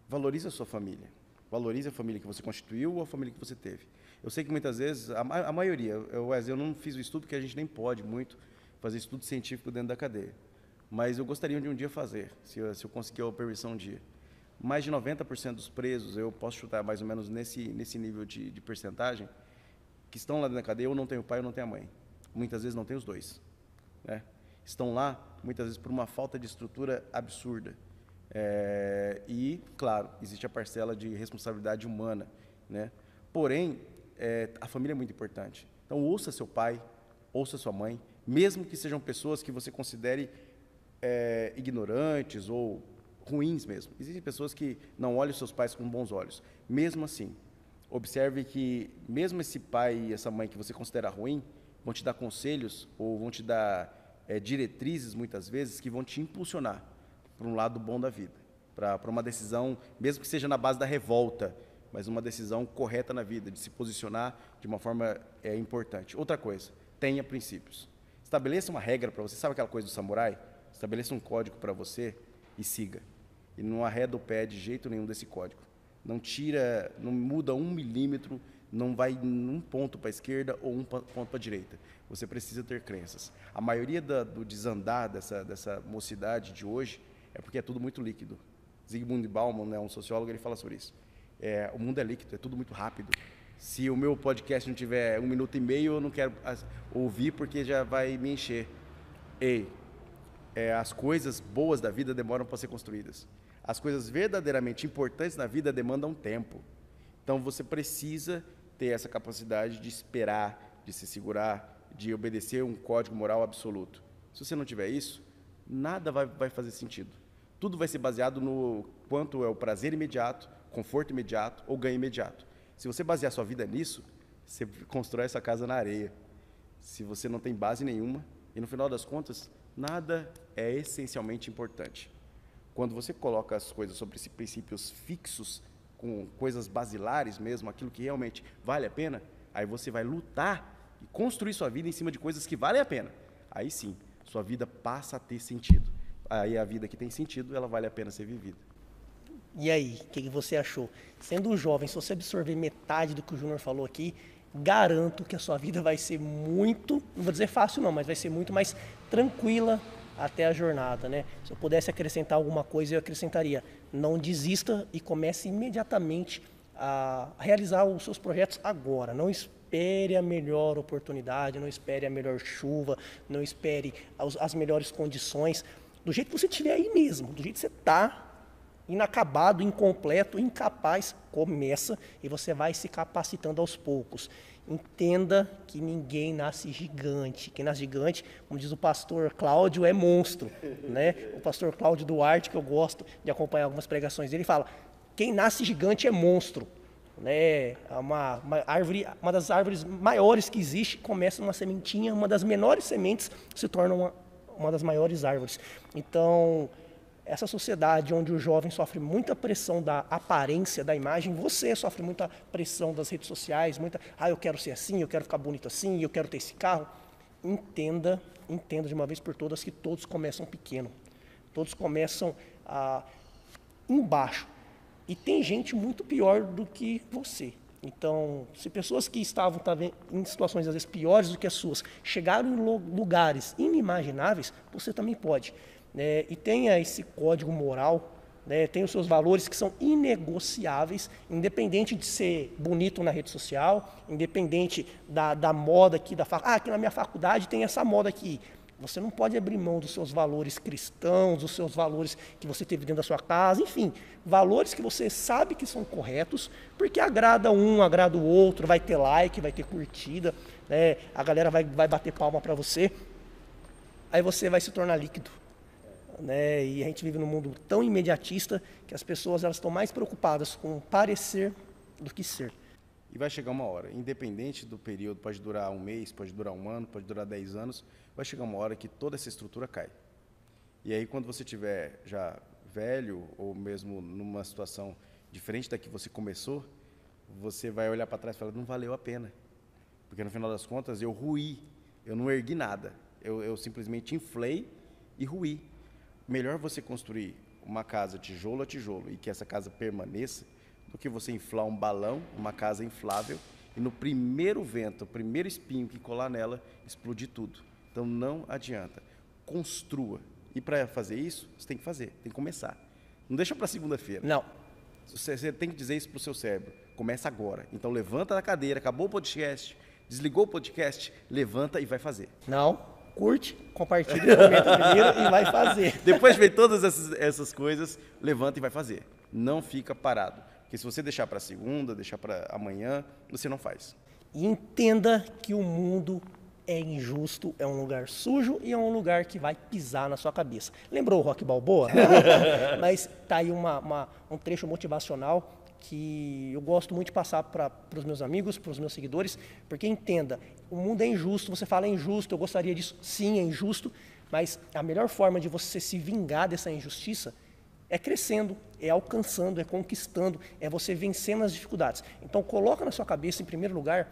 Valorize a sua família. Valorize a família que você constituiu ou a família que você teve. Eu sei que muitas vezes, a maioria, eu não fiz o estudo porque a gente nem pode muito fazer estudo científico dentro da cadeia. Mas eu gostaria de um dia fazer, se eu conseguir a permissão um dia. Mais de 90% dos presos, eu posso chutar mais ou menos nesse nível de percentagem, que estão lá dentro da cadeia, ou não tem o pai ou não tem a mãe. Muitas vezes não tem os dois. Né? Estão lá, muitas vezes, por uma falta de estrutura absurda. E, claro, existe a parcela de responsabilidade humana. Né? Porém, a família é muito importante. Então, ouça seu pai, ouça sua mãe, mesmo que sejam pessoas que você considere ignorantes ou ruins mesmo. Existem pessoas que não olham seus pais com bons olhos. Mesmo assim, observe que mesmo esse pai e essa mãe que você considera ruim, vão te dar conselhos ou vão te dar diretrizes, muitas vezes, que vão te impulsionar para um lado bom da vida, para uma decisão, mesmo que seja na base da revolta, mas uma decisão correta na vida, de se posicionar de uma forma importante. Outra coisa, tenha princípios. Estabeleça uma regra para você, sabe aquela coisa do samurai? Estabeleça um código para você e siga. E não arreda o pé de jeito nenhum desse código. Não tira, não muda 1 milímetro, não vai um ponto para a esquerda ou um ponto para a direita. Você precisa ter crenças. A maioria do desandar dessa mocidade de hoje é porque é tudo muito líquido. Zygmunt Bauman, né, um sociólogo, ele fala sobre isso. O mundo é líquido, é tudo muito rápido. Se o meu podcast não tiver 1 minuto e meio, eu não quero ouvir porque já vai me encher. As coisas boas da vida demoram para ser construídas. As coisas verdadeiramente importantes na vida demandam tempo. Então, você precisa ter essa capacidade de esperar, de se segurar, de obedecer um código moral absoluto. Se você não tiver isso, nada vai fazer sentido. Tudo vai ser baseado no quanto é o prazer imediato, conforto imediato ou ganho imediato. Se você basear sua vida nisso, você constrói essa casa na areia. Se você não tem base nenhuma, e no final das contas, nada é essencialmente importante. Quando você coloca as coisas sobre esses princípios fixos, com coisas basilares mesmo, aquilo que realmente vale a pena, aí você vai lutar e construir sua vida em cima de coisas que valem a pena. Aí sim, sua vida passa a ter sentido. Aí a vida que tem sentido, ela vale a pena ser vivida. E aí, o que você achou? Sendo jovem, se você absorver metade do que o Júnior falou aqui, garanto que a sua vida vai ser muito, não vou dizer fácil não, mas vai ser muito mais tranquila até a jornada, né? Se eu pudesse acrescentar alguma coisa, eu acrescentaria: não desista e comece imediatamente a realizar os seus projetos agora. Não espere a melhor oportunidade, não espere a melhor chuva, não espere as melhores condições. Do jeito que você estiver aí mesmo, do jeito que você está, inacabado, incompleto, incapaz, começa e você vai se capacitando aos poucos. Entenda que ninguém nasce gigante. Quem nasce gigante, como diz o pastor Cláudio, é monstro. Né? O pastor Cláudio Duarte, que eu gosto de acompanhar algumas pregações dele, fala: quem nasce gigante é monstro. Né? Uma das árvores maiores que existe começa uma sementinha, uma das menores sementes se torna uma das maiores árvores. Então, essa sociedade onde o jovem sofre muita pressão da aparência, da imagem, você sofre muita pressão das redes sociais, eu quero ser assim, eu quero ficar bonito assim, eu quero ter esse carro. Entenda de uma vez por todas que todos começam pequeno. Todos começam embaixo. E tem gente muito pior do que você. Então, se pessoas que estavam em situações às vezes piores do que as suas chegaram em lugares inimagináveis, você também pode. E tenha esse código moral, tem os seus valores que são inegociáveis, independente de ser bonito na rede social, independente da moda aqui da faculdade. Aqui na minha faculdade tem essa moda aqui. Você não pode abrir mão dos seus valores cristãos, dos seus valores que você teve dentro da sua casa, enfim, valores que você sabe que são corretos, porque agrada um, agrada o outro, vai ter like, vai ter curtida, a galera vai bater palma para você, aí você vai se tornar líquido. E a gente vive num mundo tão imediatista que as pessoas elas estão mais preocupadas com parecer do que ser. E vai chegar uma hora, independente do período, pode durar 1 mês, pode durar 1 ano, pode durar 10 anos, vai chegar uma hora que toda essa estrutura cai. E aí, quando você estiver já velho, ou mesmo numa situação diferente da que você começou, você vai olhar para trás e falar: não valeu a pena. Porque no final das contas, eu ruí, eu não ergui nada. Eu simplesmente inflei e ruir. Melhor você construir uma casa tijolo a tijolo e que essa casa permaneça do que você inflar um balão, uma casa inflável, e no primeiro vento, o primeiro espinho que colar nela, explodir tudo. Então não adianta. Construa. E para fazer isso, você tem que fazer, tem que começar. Não deixa para segunda-feira. Não. Você tem que dizer isso para o seu cérebro. Começa agora. Então levanta da cadeira, acabou o podcast, desligou o podcast, levanta e vai fazer. Não. Curte, compartilha, comenta primeiro e vai fazer. Depois de ver todas essas coisas, levanta e vai fazer. Não fica parado. Porque se você deixar para segunda, deixar para amanhã, você não faz. E entenda que o mundo é injusto, é um lugar sujo e é um lugar que vai pisar na sua cabeça. Lembrou o Rocky Balboa? Mas tá aí um trecho motivacional que eu gosto muito de passar para os meus amigos, para os meus seguidores, porque entenda, o mundo é injusto, você fala é injusto, eu gostaria disso, sim, é injusto, mas a melhor forma de você se vingar dessa injustiça é crescendo, é alcançando, é conquistando, é você vencendo as dificuldades. Então coloca na sua cabeça, em primeiro lugar,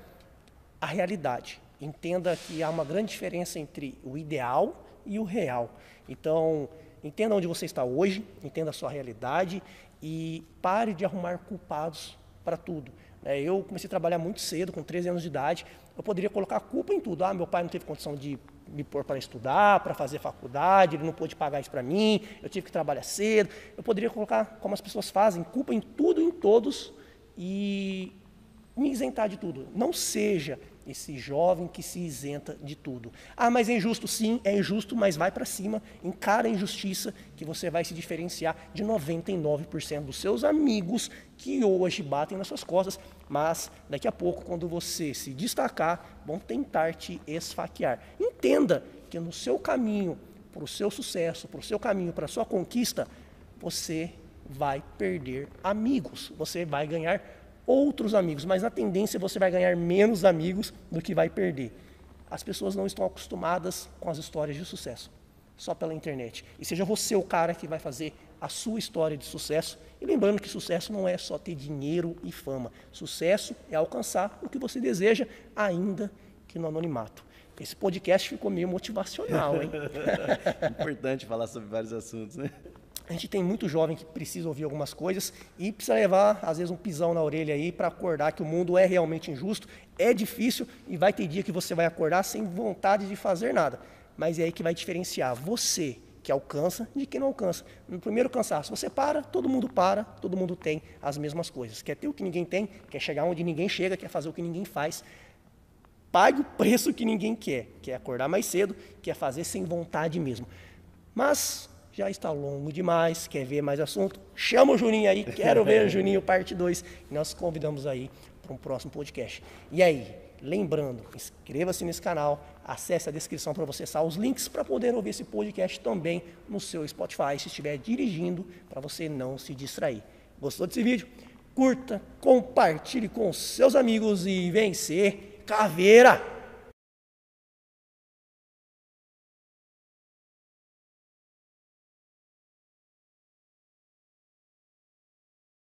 a realidade. Entenda que há uma grande diferença entre o ideal e o real. Então, entenda onde você está hoje, entenda a sua realidade e pare de arrumar culpados para tudo. Eu comecei a trabalhar muito cedo, com 13 anos de idade, eu poderia colocar a culpa em tudo. Meu pai não teve condição de me pôr para estudar, para fazer faculdade, ele não pôde pagar isso para mim, eu tive que trabalhar cedo. Eu poderia colocar, como as pessoas fazem, culpa em tudo e em todos e me isentar de tudo. Não seja esse jovem que se isenta de tudo. Mas é injusto? Sim, é injusto, mas vai para cima, encara a injustiça que você vai se diferenciar de 99% dos seus amigos que hoje batem nas suas costas, mas daqui a pouco, quando você se destacar, vão tentar te esfaquear. Entenda que no seu caminho para o seu sucesso, para o seu caminho para a sua conquista, você vai perder amigos, você vai ganhar outros amigos, mas na tendência você vai ganhar menos amigos do que vai perder. As pessoas não estão acostumadas com as histórias de sucesso, só pela internet. E seja você o cara que vai fazer a sua história de sucesso. E lembrando que sucesso não é só ter dinheiro e fama. Sucesso é alcançar o que você deseja, ainda que no anonimato. Esse podcast ficou meio motivacional, hein? Importante falar sobre vários assuntos, né? A gente tem muito jovem que precisa ouvir algumas coisas e precisa levar, às vezes, um pisão na orelha aí para acordar que o mundo é realmente injusto, é difícil e vai ter dia que você vai acordar sem vontade de fazer nada. Mas é aí que vai diferenciar você que alcança de quem não alcança. No primeiro cansaço, você para, todo mundo tem as mesmas coisas. Quer ter o que ninguém tem, quer chegar onde ninguém chega, quer fazer o que ninguém faz. Pague o preço que ninguém quer acordar mais cedo, quer fazer sem vontade mesmo. Mas já está longo demais, quer ver mais assunto? Chama o Juninho aí, quero ver o Juninho parte 2. E nós convidamos aí para um próximo podcast. E aí, lembrando, inscreva-se nesse canal, acesse a descrição para você acessar os links para poder ouvir esse podcast também no seu Spotify, se estiver dirigindo, para você não se distrair. Gostou desse vídeo? Curta, compartilhe com seus amigos e vencer caveira!